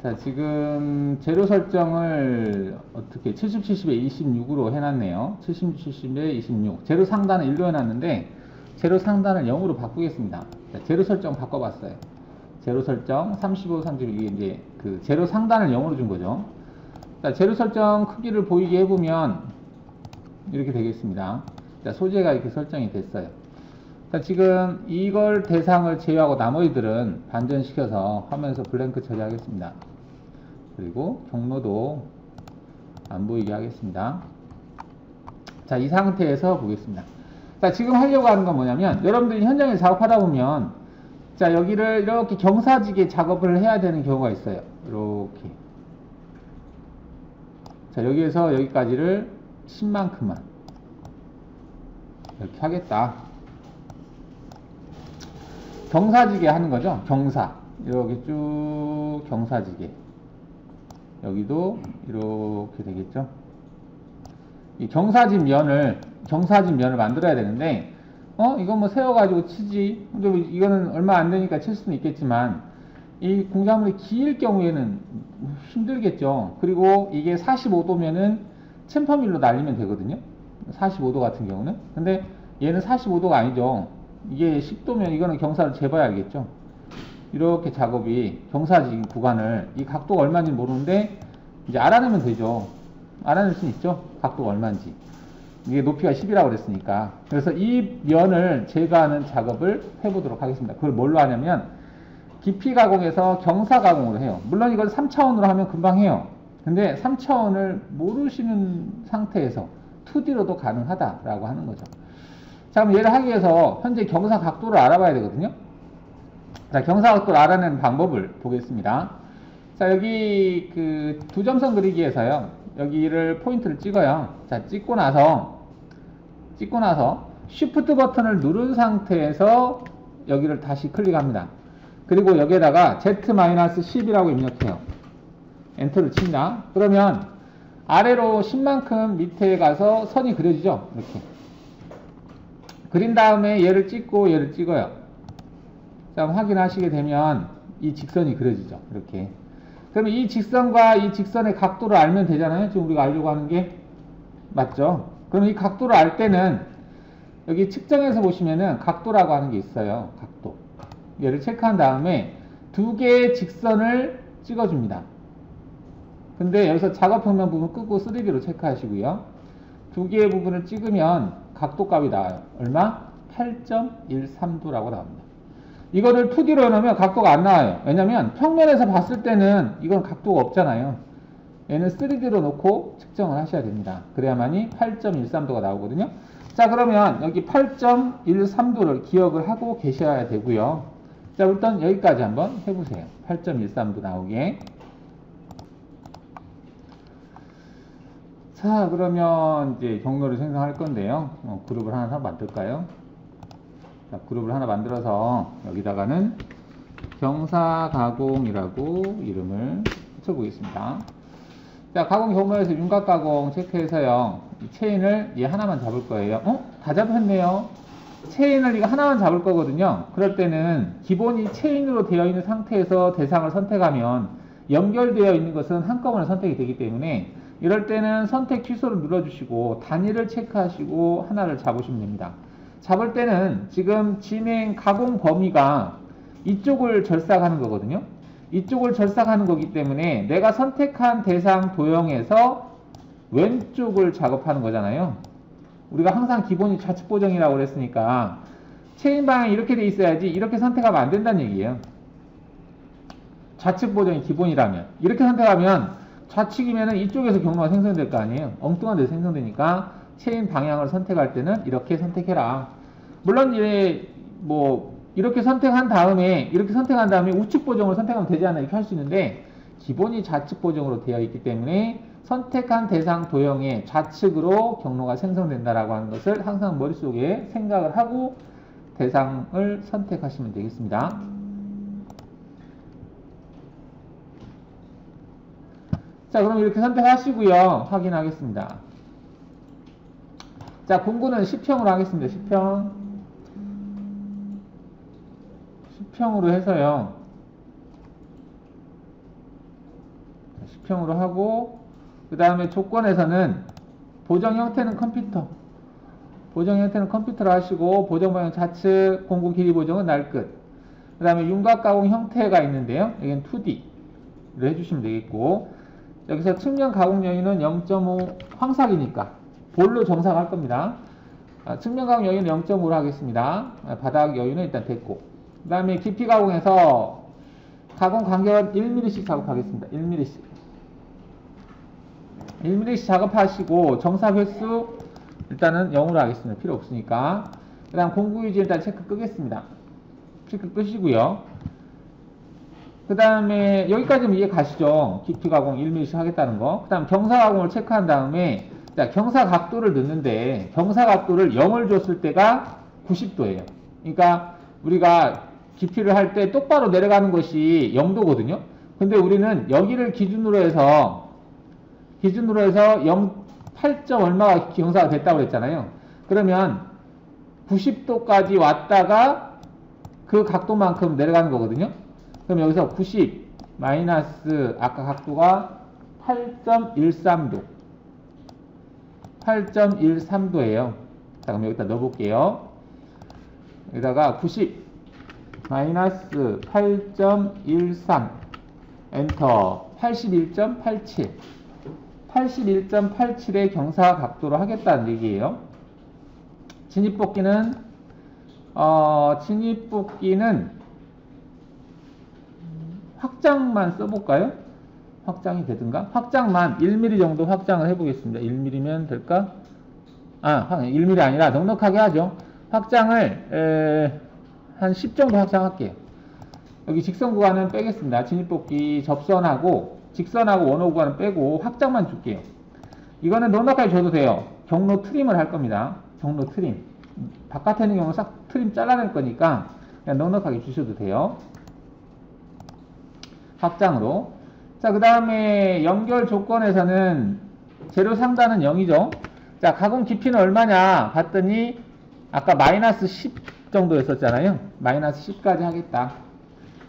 자, 지금 재료 설정을 어떻게 70, 70에 26으로 해놨네요. 70, 70에 26. 재료 상단을 1로 해놨는데, 재료 상단을 0으로 바꾸겠습니다. 자, 재료 설정 바꿔봤어요. 재료 설정 35, 30, 이게 이제 그 재료 상단을 0으로 준 거죠. 자, 재료 설정 크기를 보이게 해보면 이렇게 되겠습니다. 자, 소재가 이렇게 설정이 됐어요. 자, 지금 이걸 대상을 제외하고 나머지들은 반전시켜서 화면에서 블랭크 처리하겠습니다. 그리고 경로도 안 보이게 하겠습니다. 자, 이 상태에서 보겠습니다. 자, 지금 하려고 하는 건 뭐냐면, 여러분들이 현장에 작업하다 보면, 자, 여기를 이렇게 경사지게 작업을 해야 되는 경우가 있어요. 이렇게. 자, 여기에서 여기까지를 10만큼만 이렇게 하겠다. 경사지게 하는 거죠. 경사. 이렇게 쭉 경사지게. 여기도 이렇게 되겠죠. 이 경사진 면을 만들어야 되는데, 이거 뭐 세워가지고 치지. 근데 이거는 얼마 안 되니까 칠 수는 있겠지만, 이 공작물이 길 경우에는 힘들겠죠. 그리고 이게 45도면은 챔퍼밀로 날리면 되거든요. 45도 같은 경우는. 근데 얘는 45도가 아니죠. 이게 10도면 이거는 경사를 재봐야 알겠죠. 이렇게 작업이 경사진 구간을, 이 각도가 얼마인지 모르는데 이제 알아내면 되죠. 알아낼 수는 있죠. 각도가 얼마인지. 이게 높이가 10이라고 그랬으니까. 그래서 이 면을 제거하는 작업을 해보도록 하겠습니다. 그걸 뭘로 하냐면, 깊이 가공에서 경사 가공으로 해요. 물론 이걸 3차원으로 하면 금방 해요. 근데 3차원을 모르시는 상태에서 2D로도 가능하다라고 하는 거죠. 자, 그럼 얘를 하기 위해서 현재 경사 각도를 알아봐야 되거든요. 자, 경사 각도를 알아내는 방법을 보겠습니다. 자, 여기 그 두 점선 그리기에서요, 여기를 포인트를 찍어요. 자, 찍고 나서 Shift 버튼을 누른 상태에서 여기를 다시 클릭합니다. 그리고 여기에다가 Z-10이라고 입력해요. 엔터를 칩니다. 그러면 아래로 10만큼 밑에 가서 선이 그려지죠. 이렇게 그린 다음에 얘를 찍고 얘를 찍어요. 자, 확인하시게 되면 이 직선이 그려지죠. 이렇게. 그러면 이 직선과 이 직선의 각도를 알면 되잖아요. 지금 우리가 알려고 하는 게 맞죠? 그럼 이 각도를 알 때는 여기 측정해서 보시면은 각도라고 하는 게 있어요. 각도. 얘를 체크한 다음에 두 개의 직선을 찍어줍니다. 근데 여기서 작업평면 부분 끄고 3D로 체크하시고요. 두 개의 부분을 찍으면 각도 값이 나와요. 얼마? 8.13도라고 나옵니다. 이거를 2D로 해놓으면 각도가 안 나와요. 왜냐면 평면에서 봤을 때는 이건 각도가 없잖아요. 얘는 3D로 놓고 측정을 하셔야 됩니다. 그래야만이 8.13도가 나오거든요. 자, 자, 그러면 여기 8.13도를 기억을 하고 계셔야 되고요. 자, 일단 여기까지 한번 해보세요. 8.13도 나오게. 자, 그러면 이제 경로를 생성할 건데요. 그룹을 하나 만들까요? 자, 그룹을 하나 만들어서 여기다가는 경사가공이라고 이름을 붙여보겠습니다. 자, 가공 경로에서 윤곽가공 체크해서요. 이 체인을 얘 하나만 잡을 거예요. 다 잡혔네요. 체인을 이거 하나만 잡을 거거든요. 그럴 때는 기본이 체인으로 되어 있는 상태에서 대상을 선택하면 연결되어 있는 것은 한꺼번에 선택이 되기 때문에 이럴 때는 선택 취소를 눌러주시고 단위를 체크하시고 하나를 잡으시면 됩니다. 잡을 때는 지금 진행 가공 범위가 이쪽을 절삭하는 거거든요. 이쪽을 절삭하는 거기 때문에 내가 선택한 대상 도형에서 왼쪽을 작업하는 거잖아요. 우리가 항상 기본이 좌측 보정이라고 그랬으니까 체인 방향이 이렇게 돼 있어야지 이렇게 선택하면 안 된다는 얘기예요. 좌측 보정이 기본이라면 이렇게 선택하면 좌측이면 이쪽에서 경로가 생성될 거 아니에요. 엉뚱한 데서 생성되니까 체인 방향을 선택할 때는 이렇게 선택해라. 물론 이렇게 선택한 다음에 우측 보정을 선택하면 되지 않나 이렇게 할 수 있는데 기본이 좌측 보정으로 되어 있기 때문에 선택한 대상 도형의 좌측으로 경로가 생성된다라고 하는 것을 항상 머릿속에 생각을 하고 대상을 선택하시면 되겠습니다. 자, 그럼 이렇게 선택하시고요. 확인하겠습니다. 자, 공구는 10평으로 하겠습니다. 10평으로 해서요. 10평으로 하고 그 다음에 조건에서는 보정 형태는 컴퓨터로 하시고 보정 방향 좌측, 공구 길이 보정은 날끝. 그 다음에 윤곽 가공 형태가 있는데요. 여기는 2D로 해주시면 되겠고 여기서 측면 가공 여유는 0.5 황삭이니까 볼로 정삭할 겁니다. 측면 가공 여유는 0.5로 하겠습니다. 바닥 여유는 일단 됐고 그 다음에 깊이 가공해서 가공 간격은 1mm씩 작업하겠습니다. 1mm씩 작업하시고 정삽 횟수 일단은 0으로 하겠습니다. 필요 없으니까. 그 다음 공구 유지 일단 체크 끄겠습니다. 체크 끄시고요. 그 다음에 여기까지는 이해 가시죠? 깊이 가공 1mm씩 하겠다는 거. 그 다음 경사 가공을 체크한 다음에 자, 경사 각도를 넣는데 경사 각도를 0을 줬을 때가 90도예요. 그러니까 우리가 깊이를 할 때 똑바로 내려가는 것이 0도거든요. 근데 우리는 여기를 기준으로 해서 8점 얼마가 경사가 됐다고 그랬잖아요. 그러면 90도까지 왔다가 그 각도만큼 내려가는 거거든요. 그럼 여기서 90 마이너스 아까 각도가 8.13도예요. 자, 그럼 여기다 넣어볼게요. 여기다가 90 마이너스 8.13 엔터 81.87 81.87의 경사 각도로 하겠다는 얘기예요. 진입뽑기는 확장만 써볼까요? 확장이 되든가? 확장만 1mm 정도 확장을 해보겠습니다. 1mm면 될까? 1mm 아니라 넉넉하게 하죠. 확장을 한 10 정도 확장할게요. 여기 직선 구간은 빼겠습니다. 진입뽑기 접선하고 직선하고 원호 구간은 빼고 확장만 줄게요. 이거는 넉넉하게 줘도 돼요. 경로 트림을 할 겁니다. 경로 트림. 바깥에 있는 경우 싹 트림 잘라낼 거니까 그냥 넉넉하게 주셔도 돼요. 확장으로. 자, 그 다음에 연결 조건에서는 재료 상단은 0이죠. 자, 가공 깊이는 얼마냐 봤더니 아까 마이너스 10 정도였었잖아요. 마이너스 10까지 하겠다.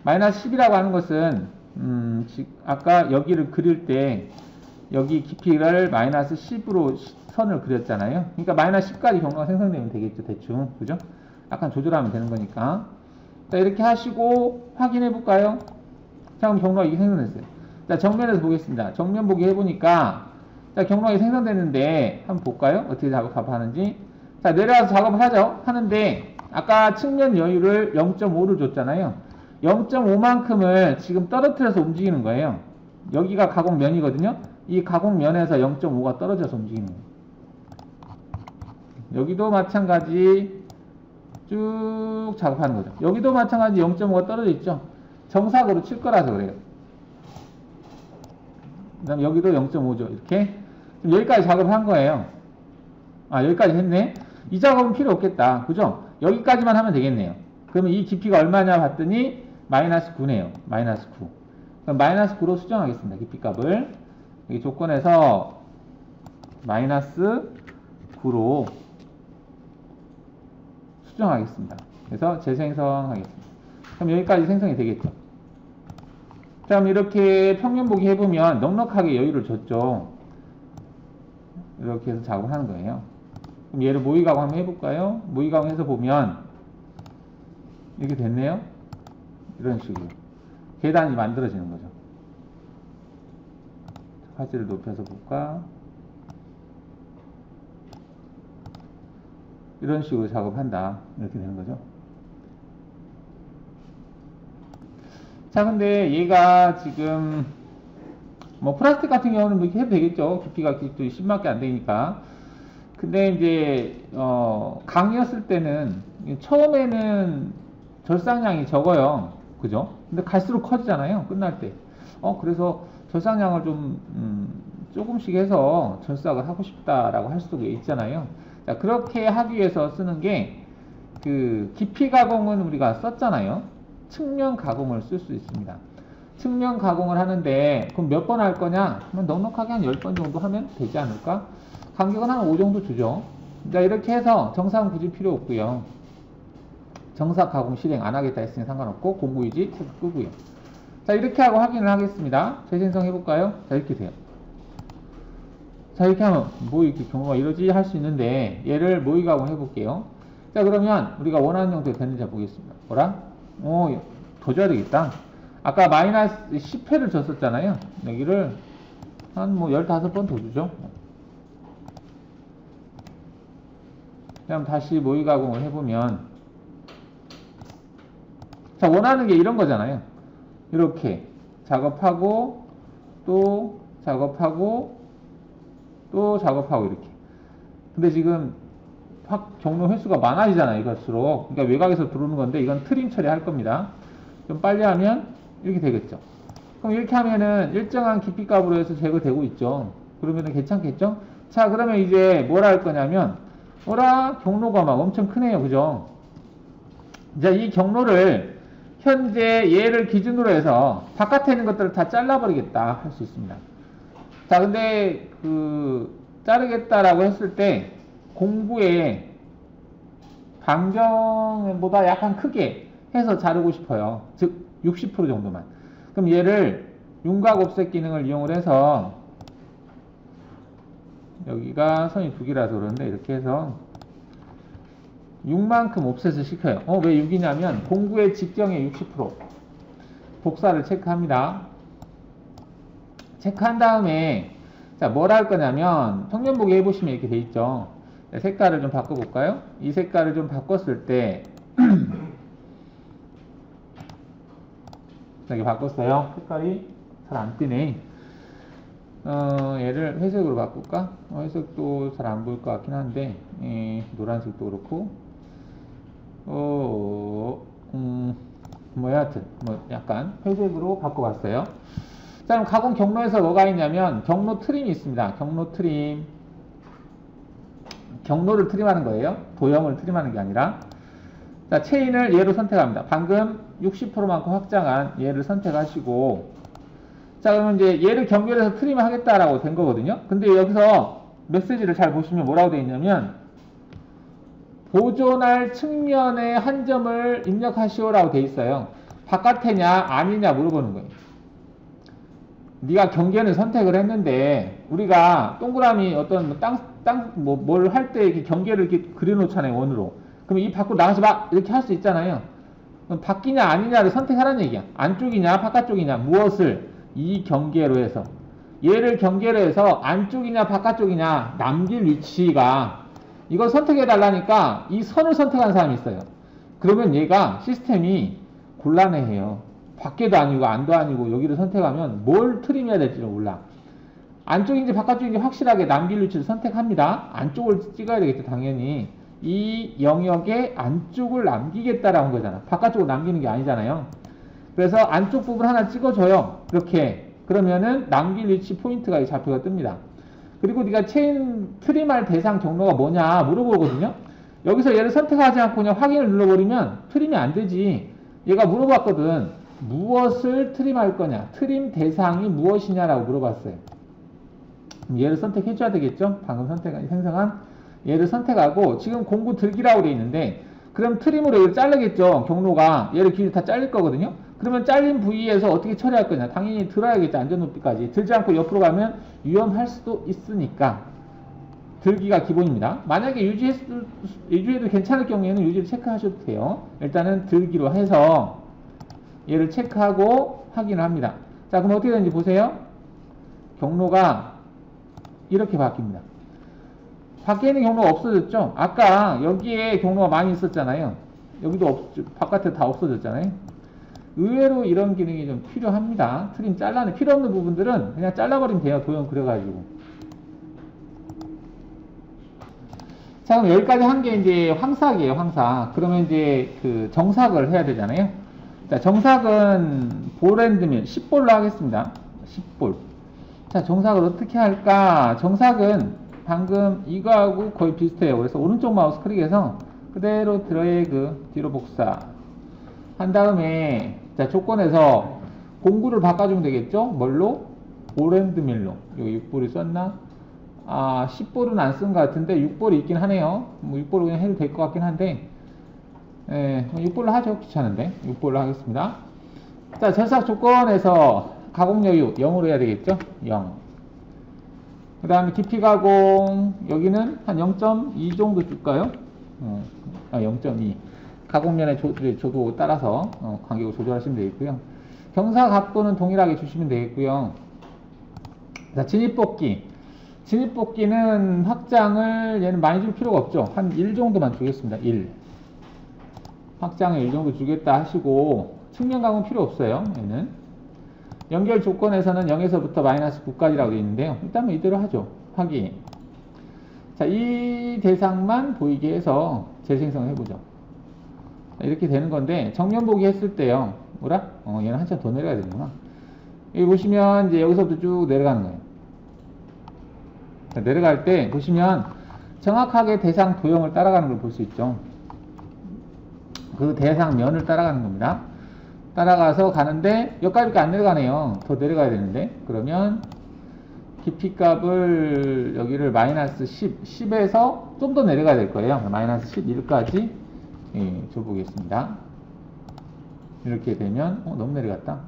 마이너스 10이라고 하는 것은 아까 여기를 그릴 때 여기 깊이를 마이너스 10으로 선을 그렸잖아요. 그러니까 마이너스 10까지 경로가 생성되면 되겠죠. 대충. 그죠? 약간 조절하면 되는 거니까. 자, 이렇게 하시고 확인해 볼까요? 자, 그럼 경로가 이게 생성됐어요. 자, 정면에서 보겠습니다. 정면 보기 해보니까 자, 경로가 생성됐는데 한번 볼까요? 어떻게 작업하는지. 자, 내려와서 작업을 하는데 아까 측면 여유를 0.5를 줬잖아요. 0.5만큼을 지금 떨어뜨려서 움직이는 거예요. 여기가 가공면이거든요. 이 가공면에서 0.5가 떨어져서 움직이는 거예요. 여기도 마찬가지 쭉 작업하는 거죠. 여기도 마찬가지 0.5가 떨어져 있죠. 정사각으로 칠 거라서 그래요. 그 다음 여기도 0.5죠. 이렇게. 지금 여기까지 작업을 한 거예요. 아, 여기까지 했네. 이 작업은 필요 없겠다. 그죠? 여기까지만 하면 되겠네요. 그러면 이 깊이가 얼마냐 봤더니 마이너스 9네요. 마이너스 9. 그럼 마이너스 9로 수정하겠습니다. 깊이값을. 여기 조건에서 마이너스 9로 수정하겠습니다. 그래서 재생성하겠습니다. 그럼 여기까지 생성이 되겠죠. 자, 그럼 이렇게 평면 보기 해보면 넉넉하게 여유를 줬죠. 이렇게 해서 작업하는 거예요. 그럼 얘를 모의가공 한번 해볼까요? 모의가공 해서 보면 이렇게 됐네요. 이런 식으로 계단이 만들어지는 거죠. 화질을 높여서 볼까? 이런 식으로 작업한다. 이렇게 되는 거죠. 자, 근데 얘가 지금 뭐 플라스틱 같은 경우는 뭐 이렇게 해도 되겠죠. 깊이가 또 10밖에 안 되니까. 근데 이제 강이었을 때는 처음에는 절상량이 적어요. 그죠? 근데 갈수록 커지잖아요. 끝날 때. 그래서 절상량을 좀 조금씩 해서 절삭을 하고 싶다라고 할 수도 있잖아요. 자, 그렇게 하기 위해서 쓰는 게 그 깊이 가공은 우리가 썼잖아요. 측면 가공을 쓸 수 있습니다. 측면 가공을 하는데 그럼 몇 번 할 거냐? 그러면 넉넉하게 한 10번 정도 하면 되지 않을까? 간격은 한 5 정도 주죠. 자, 이렇게 해서 정상 굳이 필요 없고요. 정사 가공 실행 안 하겠다 했으니 상관없고 공구유지 체크 끄고요. 자, 이렇게 하고 확인을 하겠습니다. 재생성 해볼까요? 자, 이렇게 돼요. 자, 이렇게 하면 뭐 이렇게 경우가 이러지 할 수 있는데 얘를 모의 가공 해볼게요. 자, 그러면 우리가 원하는 정도에 됐는지 보겠습니다. 뭐라? 더 줘야 되겠다. 아까 마이너스 10회를 줬었잖아요. 여기를 한 뭐 15번 더 주죠. 그럼 다시 모의 가공을 해보면 자, 원하는 게 이런 거잖아요. 이렇게 작업하고 또 작업하고 또 작업하고 이렇게. 근데 지금 경로 횟수가 많아지잖아요. 이것으로. 그러니까 외곽에서 들어오는 건데 이건 트림 처리할 겁니다. 좀 빨리 하면 이렇게 되겠죠. 그럼 이렇게 하면은 일정한 깊이 값으로 해서 제거되고 있죠. 그러면은 괜찮겠죠? 자, 그러면 이제 뭐라 할 거냐면 경로가 막 엄청 크네요. 그죠? 자, 이 경로를 현재 얘를 기준으로 해서 바깥에 있는 것들을 다 잘라버리겠다 할 수 있습니다. 자, 근데 자르겠다라고 했을 때 공구의 반경보다 약간 크게 해서 자르고 싶어요. 즉 60% 정도만. 그럼 얘를 윤곽 옵셋 기능을 이용을 해서 여기가 선이 두 개라서 그러는데 이렇게 해서 6만큼 옵셋을 시켜요. 왜 6이냐면 공구의 직경의 60% 복사를 체크합니다. 체크한 다음에 자, 뭘 할 거냐면 평면 보기 해보시면 이렇게 돼 있죠. 색깔을 좀 바꿔볼까요? 이 색깔을 좀 바꿨을 때 여기 바꿨어요. 색깔이 잘 안 뜨네. 얘를 회색으로 바꿀까? 회색도 잘 안 보일 것 같긴 한데 노란색도 그렇고 여하튼 약간 회색으로 바꿔봤어요. 자, 그럼 가공 경로에서 뭐가 있냐면 경로 트림이 있습니다. 경로 트림. 경로를 트림하는 거예요. 도형을 트림하는 게 아니라. 자, 체인을 얘로 선택합니다. 방금 60%만큼 확장한 얘를 선택하시고, 자, 그러면 이제 얘를 경계해서 트림을 하겠다라고 된 거거든요. 근데 여기서 메시지를 잘 보시면 뭐라고 되어 있냐면 보존할 측면의 한 점을 입력하시오라고 되어 있어요. 바깥에냐 아니냐 물어보는 거예요. 네가 경계는 선택을 했는데 우리가 동그라미 어떤 뭘 할 때 이렇게 경계를 이렇게 그려놓잖아요. 원으로. 그럼 이 밖으로 나가서 막 이렇게 할 수 있잖아요. 그럼 바뀌냐 아니냐를 선택하라는 얘기야. 안쪽이냐 바깥쪽이냐 무엇을 이 경계로 해서 얘를 경계로 해서 안쪽이냐 바깥쪽이냐 남길 위치가 이걸 선택해 달라니까 이 선을 선택한 사람이 있어요. 그러면 얘가 시스템이 곤란해해요. 밖에도 아니고 안도 아니고 여기를 선택하면 뭘 트림해야 될지를 몰라. 안쪽인지 바깥쪽인지 확실하게 남길 위치를 선택합니다. 안쪽을 찍어야 되겠죠, 당연히. 이 영역의 안쪽을 남기겠다라는 거잖아. 바깥쪽을 남기는 게 아니잖아요. 그래서 안쪽 부분 하나 찍어줘요. 이렇게. 그러면은 남길 위치 포인트가 이 좌표가 뜹니다. 그리고 네가 체인 트림할 대상 경로가 뭐냐 물어보거든요. 여기서 얘를 선택하지 않고 그냥 확인을 눌러버리면 트림이 안 되지. 얘가 물어봤거든. 무엇을 트림할 거냐? 트림 대상이 무엇이냐라고 물어봤어요. 얘를 선택해줘야 되겠죠? 방금 생성한 얘를 선택하고 지금 공구 들기라고 되어 있는데 그럼 트림으로 얘를 자르겠죠? 경로가 얘를 길이 다 잘릴 거거든요. 그러면 잘린 부위에서 어떻게 처리할 거냐? 당연히 들어야겠죠. 안전 높이까지. 들지 않고 옆으로 가면 위험할 수도 있으니까 들기가 기본입니다. 만약에 유지해도 괜찮을 경우에는 유지를 체크하셔도 돼요. 일단은 들기로 해서 얘를 체크하고 확인을 합니다. 자, 그럼 어떻게 되는지 보세요. 경로가 이렇게 바뀝니다. 밖에 있는 경로가 없어졌죠? 아까 여기에 경로가 많이 있었잖아요. 여기도 바깥에 다 없어졌잖아요. 의외로 이런 기능이 좀 필요합니다. 트림 잘라내 필요 없는 부분들은 그냥 잘라버리면 돼요. 도형 그려가지고. 자, 그럼 여기까지 한 게 이제 황삭이에요, 황삭. 그러면 이제 그 정삭을 해야 되잖아요. 자, 정삭은 볼앤드밀 10볼로 하겠습니다. 10볼. 자, 정삭을 어떻게 할까? 정삭은 방금 이거하고 거의 비슷해요. 그래서 오른쪽 마우스 클릭해서 그대로 드래그 뒤로 복사 한 다음에 자, 조건에서 공구를 바꿔주면 되겠죠? 뭘로? 볼앤드밀로. 여기 6볼이 썼나? 10볼은 안 쓴 것 같은데 6볼이 있긴 하네요. 뭐 6볼로 그냥 해도 될 것 같긴 한데 6볼로 하죠. 귀찮은데 6볼로 하겠습니다. 자, 절삭 조건에서 가공 여유 0으로 해야 되겠죠? 0. 그 다음에 깊이 가공 여기는 한 0.2 정도 줄까요? 0.2 가공면의 조도 따라서 간격을 조절하시면 되겠고요. 경사 각도는 동일하게 주시면 되겠고요. 자, 진입뽑기는 확장을 얘는 많이 줄 필요가 없죠. 한 1 정도만 주겠습니다. 1 확장을 1 정도 주겠다 하시고 측면 가공 필요 없어요. 얘는 연결 조건에서는 0에서부터 마이너스 9까지라고 되어 있는데요. 일단 이대로 하죠. 확인. 자, 이 대상만 보이게 해서 재생성을 해보죠. 이렇게 되는 건데 정면 보기 했을 때요. 뭐라? 얘는 한참 더 내려가야 되는구나. 여기 보시면 이제 여기서부터 쭉 내려가는 거예요. 자, 내려갈 때 보시면 정확하게 대상 도형을 따라가는 걸 볼 수 있죠. 그 대상 면을 따라가는 겁니다. 따라가서 가는데 여기까지밖에 안 내려가네요. 더 내려가야 되는데 그러면 깊이 값을 여기를 마이너스 10에서 좀 더 내려가야 될 거예요. 마이너스 11까지 줘보겠습니다. 이렇게 되면 너무 내려갔다.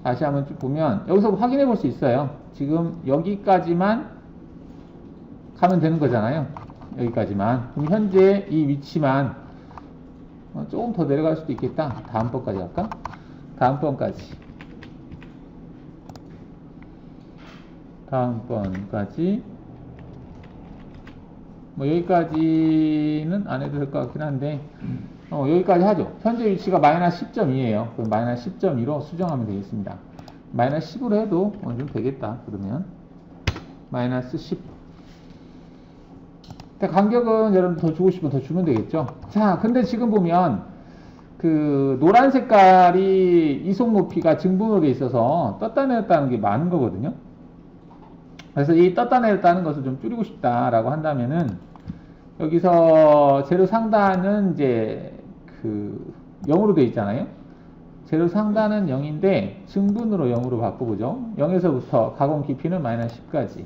다시 한번 쭉 보면 여기서 확인해 볼 수 있어요. 지금 여기까지만 가면 되는 거잖아요. 여기까지만. 그럼 현재 이 위치만 조금 더 내려갈 수도 있겠다. 다음번까지 할까? 다음번까지 뭐 여기까지는 안 해도 될 것 같긴 한데 여기까지 하죠. 현재 위치가 마이너스 10.2에요. 그럼 마이너스 10.2로 수정하면 되겠습니다. 마이너스 10으로 해도 어느 정도 되겠다. 그러면 마이너스 10. 간격은 여러분 더 주고 싶으면 더 주면 되겠죠. 자, 근데 지금 보면 그 노란 색깔이 이속 높이가 증분으로 돼 있어서 떴다 내렸다는 게 많은 거거든요. 그래서 이 떴다 내렸다는 것을 좀 줄이고 싶다라고 한다면은 여기서 재료 상단은 이제 그 0으로 돼 있잖아요. 재료 상단은 0인데 증분으로 0으로 바꿔보죠. 0에서부터 가공 깊이는 마이너스 10까지.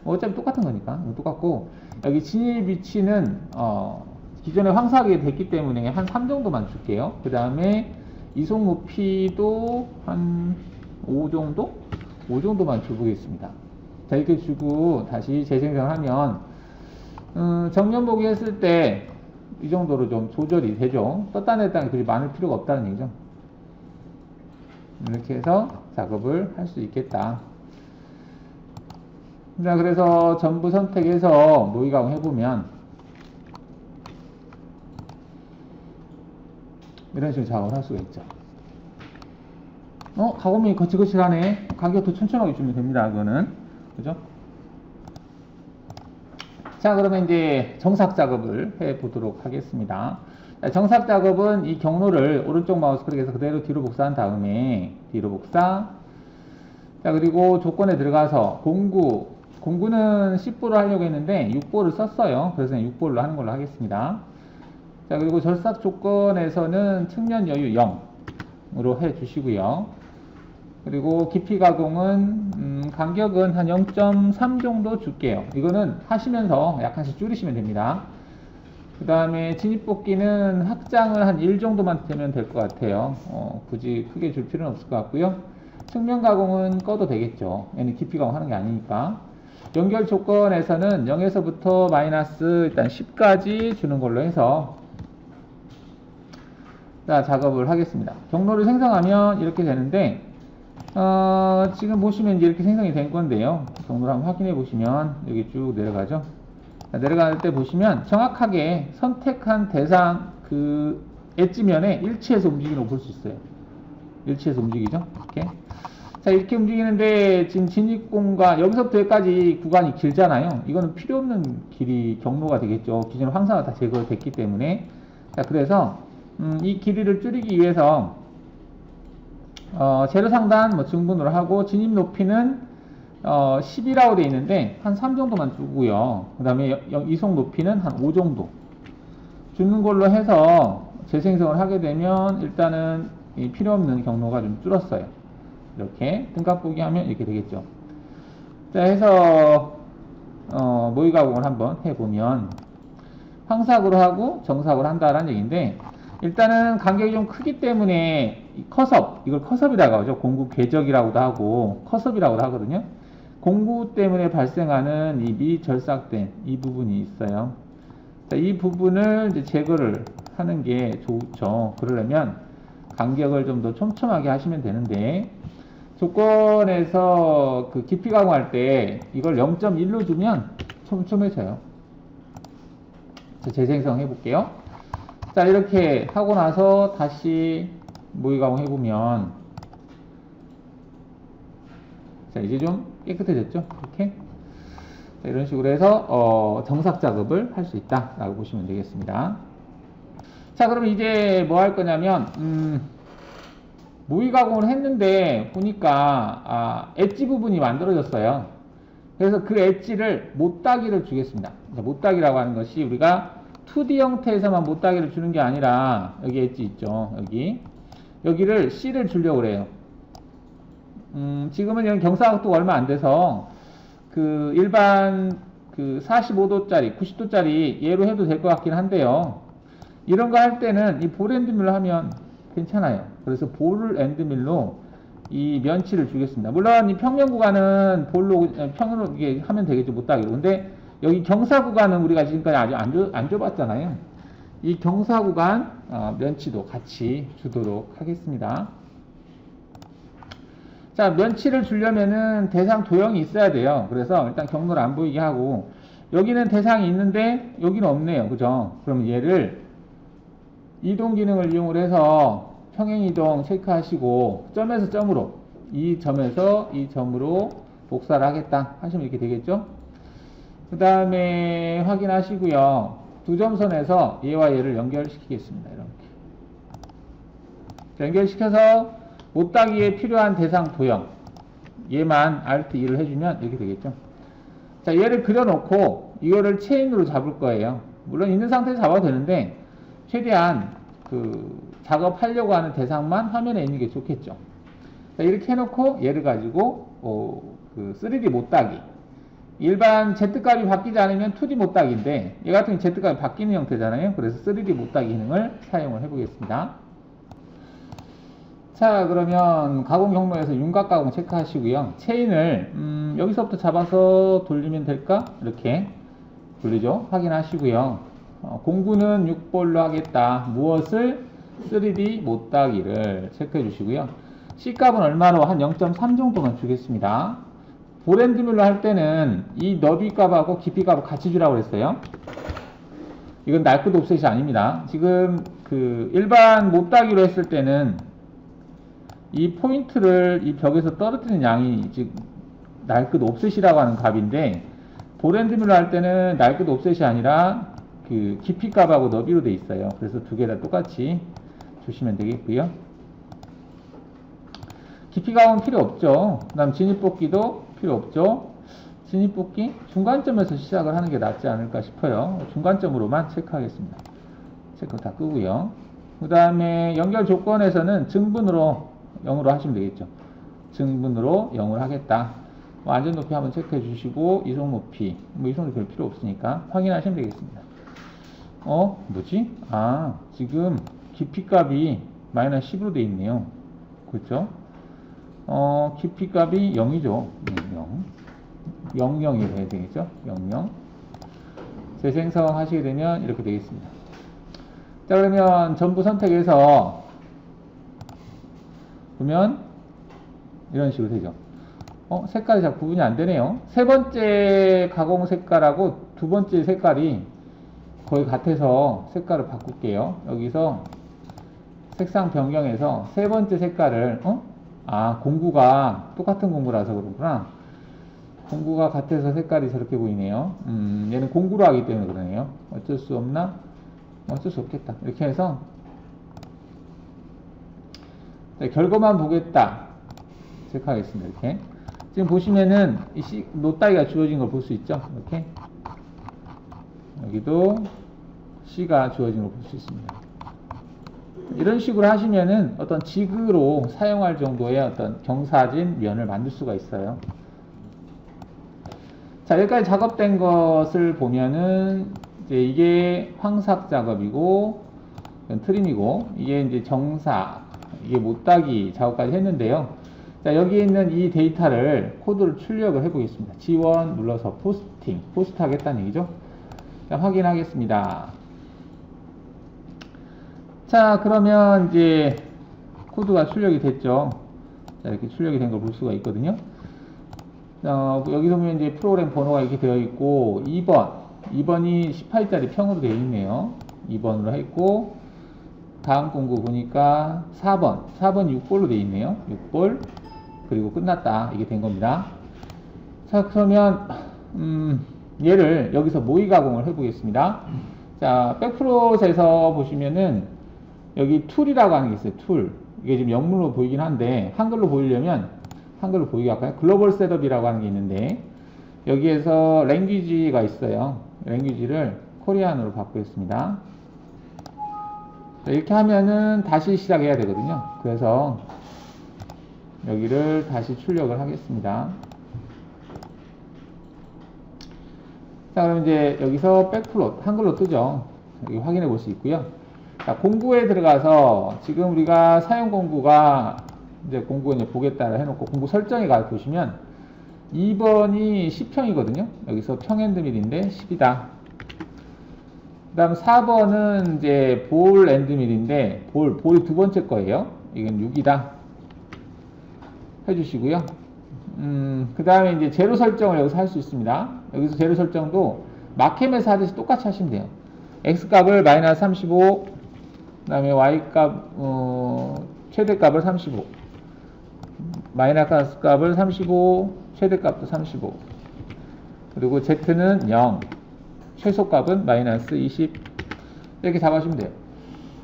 어차피 똑같은 거니까 똑같고 여기 진입 위치는 기존에 황사하게 됐기 때문에 한 3 정도만 줄게요. 그 다음에 이속 높이도 한 5 정도? 5 정도만 줘보겠습니다. 자, 이렇게 주고 다시 재생성하면 정면 보기 했을 때 이 정도로 좀 조절이 되죠. 떴다 냈다 그리 많을 필요가 없다는 얘기죠. 이렇게 해서 작업을 할 수 있겠다. 자, 그래서 전부 선택해서 노이 가공 해보면 이런 식으로 작업을 할 수가 있죠. 가공면이 거칠거칠하네. 간격 더 천천하게 주면 됩니다. 그거는 그죠? 자, 그러면 이제 정삭 작업을 해 보도록 하겠습니다. 정삭 작업은 이 경로를 오른쪽 마우스 클릭해서 그대로 뒤로 복사한 다음에 뒤로 복사. 자, 그리고 조건에 들어가서 공구는 10보를 하려고 했는데 6보를 썼어요. 그래서 6보로 하는 걸로 하겠습니다. 자, 그리고 절삭 조건에서는 측면 여유 0으로 해 주시고요. 그리고 깊이 가공은 간격은 한 0.3 정도 줄게요. 이거는 하시면서 약간씩 줄이시면 됩니다. 그 다음에 진입뽑기는 확장을 한 1 정도만 되면 될 것 같아요. 굳이 크게 줄 필요는 없을 것 같고요. 측면 가공은 꺼도 되겠죠. 얘는 깊이 가공하는 게 아니니까. 연결 조건에서는 0에서부터 마이너스 일단 10까지 주는 걸로 해서 자, 작업을 하겠습니다. 경로를 생성하면 이렇게 되는데 지금 보시면 이제 이렇게 생성이 된 건데요. 경로를 한번 확인해 보시면 여기 쭉 내려가죠. 자, 내려갈 때 보시면 정확하게 선택한 대상 그 엣지면에 일치해서 움직이는 걸 볼 수 있어요. 일치해서 움직이죠. 이렇게. 자, 이렇게 움직이는데 지금 진입공과 여기서부터 여기까지 구간이 길잖아요. 이거는 필요 없는 길이 경로가 되겠죠. 기존에 황사가 다 제거됐기 때문에. 자, 그래서 이 길이를 줄이기 위해서 재료 상단 뭐 증분으로 하고 진입 높이는 10이라고 되어 있는데 한 3 정도만 주고요. 그 다음에 이속 높이는 한 5 정도 주는 걸로 해서 재생성을 하게 되면 일단은 이 필요 없는 경로가 좀 줄었어요. 이렇게 등각 보기 하면 이렇게 되겠죠. 자, 해서 모의 가공을 한번 해보면 황삭으로 하고 정삭으로 한다라는 얘기인데, 일단은 간격이 좀 크기 때문에 컷업, 이걸 컷업이라고 하죠. 공구 궤적이라고도 하고 컷업이라고도 하거든요. 공구 때문에 발생하는 이 미절삭된 이 부분이 있어요. 자, 이 부분을 이제 제거를 하는 게 좋죠. 그러려면 간격을 좀 더 촘촘하게 하시면 되는데, 조건에서 그 깊이 가공할 때 이걸 0.1로 주면 촘촘해져요. 자, 재생성 해볼게요. 자, 이렇게 하고 나서 다시 모의 가공 해보면, 자, 이제 좀 깨끗해졌죠? 이렇게. 자, 이런 식으로 해서 정삭 작업을 할 수 있다 라고 보시면 되겠습니다. 자, 그럼 이제 뭐 할 거냐면 모의 가공을 했는데 보니까 엣지 부분이 만들어졌어요. 그래서 그 엣지를 못따기를 주겠습니다. 못따기라고 하는 것이 우리가 2D 형태에서만 못따기를 주는 게 아니라, 여기 엣지 있죠. 여기를 C를 주려고 그래요. 지금은 여기 경사각도가 얼마 안 돼서 그 일반 그 45도짜리 90도짜리 얘로 해도 될 것 같긴 한데요. 이런 거 할 때는 이 볼 앤드 밀로 하면 괜찮아요. 그래서 볼 앤드 밀로 이 면치를 주겠습니다. 물론 이 평면 구간은 볼로 평으로 이게 하면 되겠죠. 못따기로. 근데 여기 경사 구간은 우리가 지금까지 아주 안 줘봤잖아요. 이 경사 구간 면치도 같이 주도록 하겠습니다. 자, 면치를 주려면은 대상 도형이 있어야 돼요. 그래서 일단 경로를 안 보이게 하고, 여기는 대상이 있는데 여기는 없네요. 그죠? 그럼 얘를 이동 기능을 이용을 해서 평행 이동 체크하시고, 점에서 점으로, 이 점에서 이 점으로 복사를 하겠다 하시면 이렇게 되겠죠? 그 다음에 확인하시고요. 두 점선에서 얘와 얘를 연결시키겠습니다. 이렇게. 연결시켜서 못따기에 필요한 대상 도형, 얘만 Alt 2를 해주면 이렇게 되겠죠. 자, 얘를 그려놓고 이거를 체인으로 잡을 거예요. 물론 있는 상태에서 잡아도 되는데 최대한 그 작업하려고 하는 대상만 화면에 있는 게 좋겠죠. 자, 이렇게 해놓고 얘를 가지고 그 3D 못따기, 일반 Z값이 바뀌지 않으면 2D 못따기인데 얘 같은 경우 Z값이 바뀌는 형태잖아요. 그래서 3D 못따기 기능을 사용을 해보겠습니다. 자, 그러면 가공 경로에서 윤곽 가공 체크하시고요. 체인을 여기서부터 잡아서 돌리면 될까? 이렇게 돌리죠. 확인하시고요. 공구는 6볼로 하겠다. 무엇을? 3D 못따기를 체크해 주시고요. C값은 얼마로? 한 0.3 정도만 주겠습니다. 볼 앤드 밀로 할 때는 이 너비 값하고 깊이 값을 같이 주라고 했어요. 이건 날것 옵셋이 아닙니다. 지금 그 일반 못따기로 했을 때는 이 포인트를 이 벽에서 떨어뜨리는 양이 지금 날 끝 옵셋이라고 하는 값인데, 볼앤드밀러 할 때는 날 끝 옵셋이 아니라 그 깊이 값하고 너비로 돼 있어요. 그래서 두 개 다 똑같이 주시면 되겠고요. 깊이 값은 필요 없죠. 그 다음 진입뽑기도 필요 없죠. 진입뽑기 중간점에서 시작을 하는 게 낫지 않을까 싶어요. 중간점으로만 체크하겠습니다. 체크 다 끄고요. 그 다음에 연결 조건에서는 증분으로 0으로 하시면 되겠죠. 증분으로 0을 하겠다. 안전 높이 한번 체크해 주시고, 이송 높이, 이송 높이 별 필요 없으니까 확인하시면 되겠습니다. 뭐지? 지금 깊이 값이 마이너스 10으로 돼 있네요. 그렇죠? 깊이 값이 0이죠. 0. 00이라 해야 되겠죠? 00. 재생성 하시게 되면 이렇게 되겠습니다. 자, 그러면 전부 선택해서 보면 이런 식으로 되죠. 색깔이 잘 구분이 안 되네요. 세 번째 가공 색깔하고 두 번째 색깔이 거의 같아서 색깔을 바꿀게요. 여기서 색상 변경해서 세 번째 색깔을, 공구가 똑같은 공구라서 그렇구나. 공구가 같아서 색깔이 저렇게 보이네요. 얘는 공구로 하기 때문에 그러네요. 어쩔 수 없나? 어쩔 수 없겠다. 이렇게 해서 결과만 보겠다. 체크하겠습니다. 이렇게. 지금 보시면은 이 노따기가 주어진 걸 볼 수 있죠. 이렇게. 여기도 C가 주어진 걸 볼 수 있습니다. 이런 식으로 하시면은 어떤 지그로 사용할 정도의 어떤 경사진 면을 만들 수가 있어요. 자, 여기까지 작업된 것을 보면은 이제 이게 황삭 작업이고, 트림이고, 이게 이제 정사, 이게 못따기 작업까지 했는데요. 자, 여기에 있는 이 데이터를 코드를 출력을 해보겠습니다. G1 눌러서 포스트 하겠다는 얘기죠. 자, 확인하겠습니다. 자, 그러면 이제 코드가 출력이 됐죠. 자, 이렇게 출력이 된 걸 볼 수가 있거든요. 여기서 보면 이제 프로그램 번호가 이렇게 되어 있고, 2번이 18짜리 평으로 되어 있네요. 2번으로 했고, 다음 공구 보니까 4번 6볼로 되어 있네요. 6볼. 그리고 끝났다. 이게 된 겁니다. 자, 그러면, 얘를 여기서 모의 가공을 해보겠습니다. 자, 백프롯에서 보시면은, 여기 툴이라고 하는 게 있어요. 툴. 이게 지금 영문으로 보이긴 한데, 한글로 보이려면, 한글로 보이게 할까요? 글로벌 셋업이라고 하는 게 있는데, 여기에서 랭귀지가 있어요. 랭귀지를 코리안으로 바꾸겠습니다. 자, 이렇게 하면은 다시 시작해야 되거든요. 그래서 여기를 다시 출력을 하겠습니다. 자, 그럼 이제 여기서 백플롯, 한글로 뜨죠. 여기 확인해 볼 수 있고요. 자, 공구에 들어가서 지금 우리가 사용 공구가 이제 공구 이제 보겠다 해놓고 공구 설정에 가 보시면 2번이 10평이거든요. 여기서 평엔드밀인데 10이다. 그 다음 4번은 이제 볼 엔드밀인데 볼이 두 번째 거예요. 이건 6이다. 해주시고요. 그 다음에 이제 제로 설정을 여기서 할 수 있습니다. 여기서 제로 설정도 마켐에서 하듯이 똑같이 하시면 돼요. X값을 마이너스 35, 그 다음에 Y값, 최대값을 35, 마이너스 값을 35, 최대값도 35, 그리고 Z는 0, 최소값은 마이너스 20, 이렇게 잡아주시면 돼요.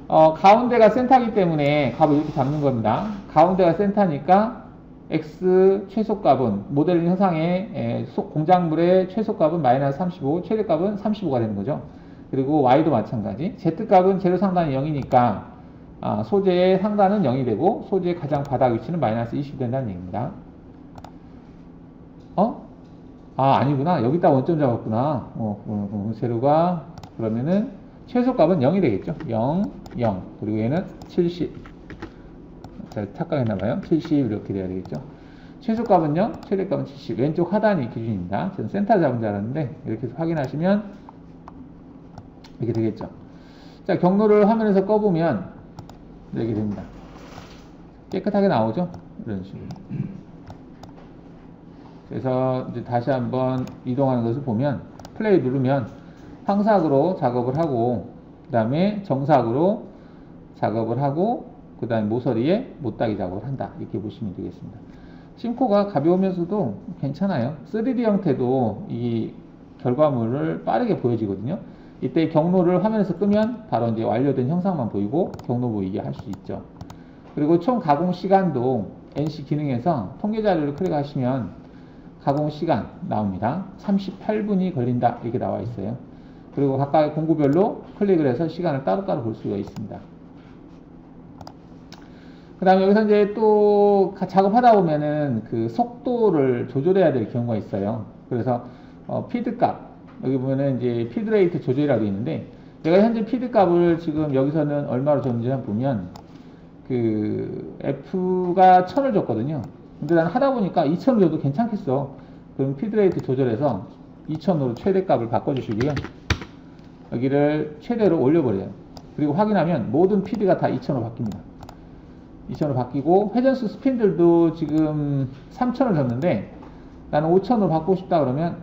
가운데가 센터이기 때문에 값을 이렇게 잡는 겁니다. 가운데가 센터니까 X 최소값은 모델링 형상의 공작물의 최소값은 마이너스 35, 최대값은 35가 되는 거죠. 그리고 Y도 마찬가지. Z값은 제로 상단이 0이니까 소재의 상단은 0이 되고 소재의 가장 바닥 위치는 마이너스 20이 된다는 얘기입니다. 아니구나. 여기다 원점 잡았구나. 재료가 그러면은 최소값은 0이 되겠죠. 0, 0. 그리고 얘는 70. 잘 착각했나봐요. 70 이렇게 돼야 되겠죠. 최소값은 0, 최대값은 70. 왼쪽 하단이 기준입니다. 저는 센터 잡은 줄 알았는데 이렇게 해서 확인하시면 이렇게 되겠죠. 자, 경로를 화면에서 꺼보면 이렇게 됩니다. 깨끗하게 나오죠. 이런 식으로. 그래서 이제 다시 한번 이동하는 것을 보면 플레이 누르면 황삭으로 작업을 하고 그 다음에 정삭으로 작업을 하고 그 다음에 모서리에 못따기 작업을 한다. 이렇게 보시면 되겠습니다. 심코가 가벼우면서도 괜찮아요. 3D 형태도 이 결과물을 빠르게 보여지거든요. 이때 경로를 화면에서 끄면 바로 이제 완료된 형상만 보이고 경로 보이게 할 수 있죠. 그리고 총 가공 시간도 NC 기능에서 통계 자료를 클릭하시면 가공 시간 나옵니다. 38분이 걸린다 이렇게 나와 있어요. 그리고 각각의 공구별로 클릭을 해서 시간을 따로따로 볼 수가 있습니다. 그 다음에 여기서 이제 또 작업하다 보면은 그 속도를 조절해야 될 경우가 있어요. 그래서 피드 값 여기 보면은 이제 피드 레이트 조절이라고 있는데 내가 현재 피드 값을 지금 여기서는 얼마로 줬는지 보면 그 F가 1000을 줬거든요. 근데 난 하다 보니까 2000을 줘도 괜찮겠어. 그럼 피드 레이트 조절해서 2000으로 최대값을 바꿔주시고요. 여기를 최대로 올려버려요. 그리고 확인하면 모든 피드가 다 2000으로 바뀝니다. 2000으로 바뀌고 회전수 스핀들도 지금 3000을 줬는데 나는 5000으로 바꾸고 싶다 그러면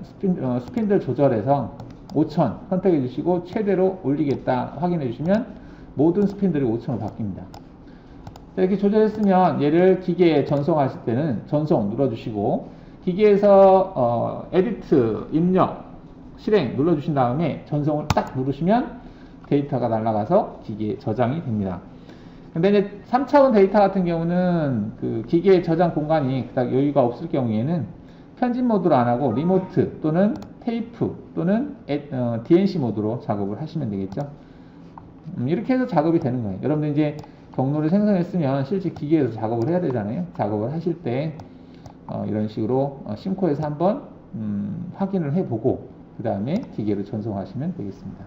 스핀들 조절해서 5000 선택해 주시고 최대로 올리겠다 확인해 주시면 모든 스핀들이 5000으로 바뀝니다. 이렇게 조절했으면 얘를 기계에 전송하실 때는 전송 눌러주시고 기계에서 에디트 입력 실행 눌러주신 다음에 전송을 딱 누르시면 데이터가 날아가서 기계에 저장이 됩니다. 근데 이제 3차원 데이터 같은 경우는 그 기계 저장 공간이 그닥 여유가 없을 경우에는 편집 모드로 안 하고 리모트 또는 테이프 또는 DNC 모드로 작업을 하시면 되겠죠. 이렇게 해서 작업이 되는 거예요. 여러분들 이제 경로를 생성했으면 실제 기계에서 작업을 해야 되잖아요. 작업을 하실 때 이런 식으로 심코에서 한번 확인을 해보고 그 다음에 기계로 전송하시면 되겠습니다.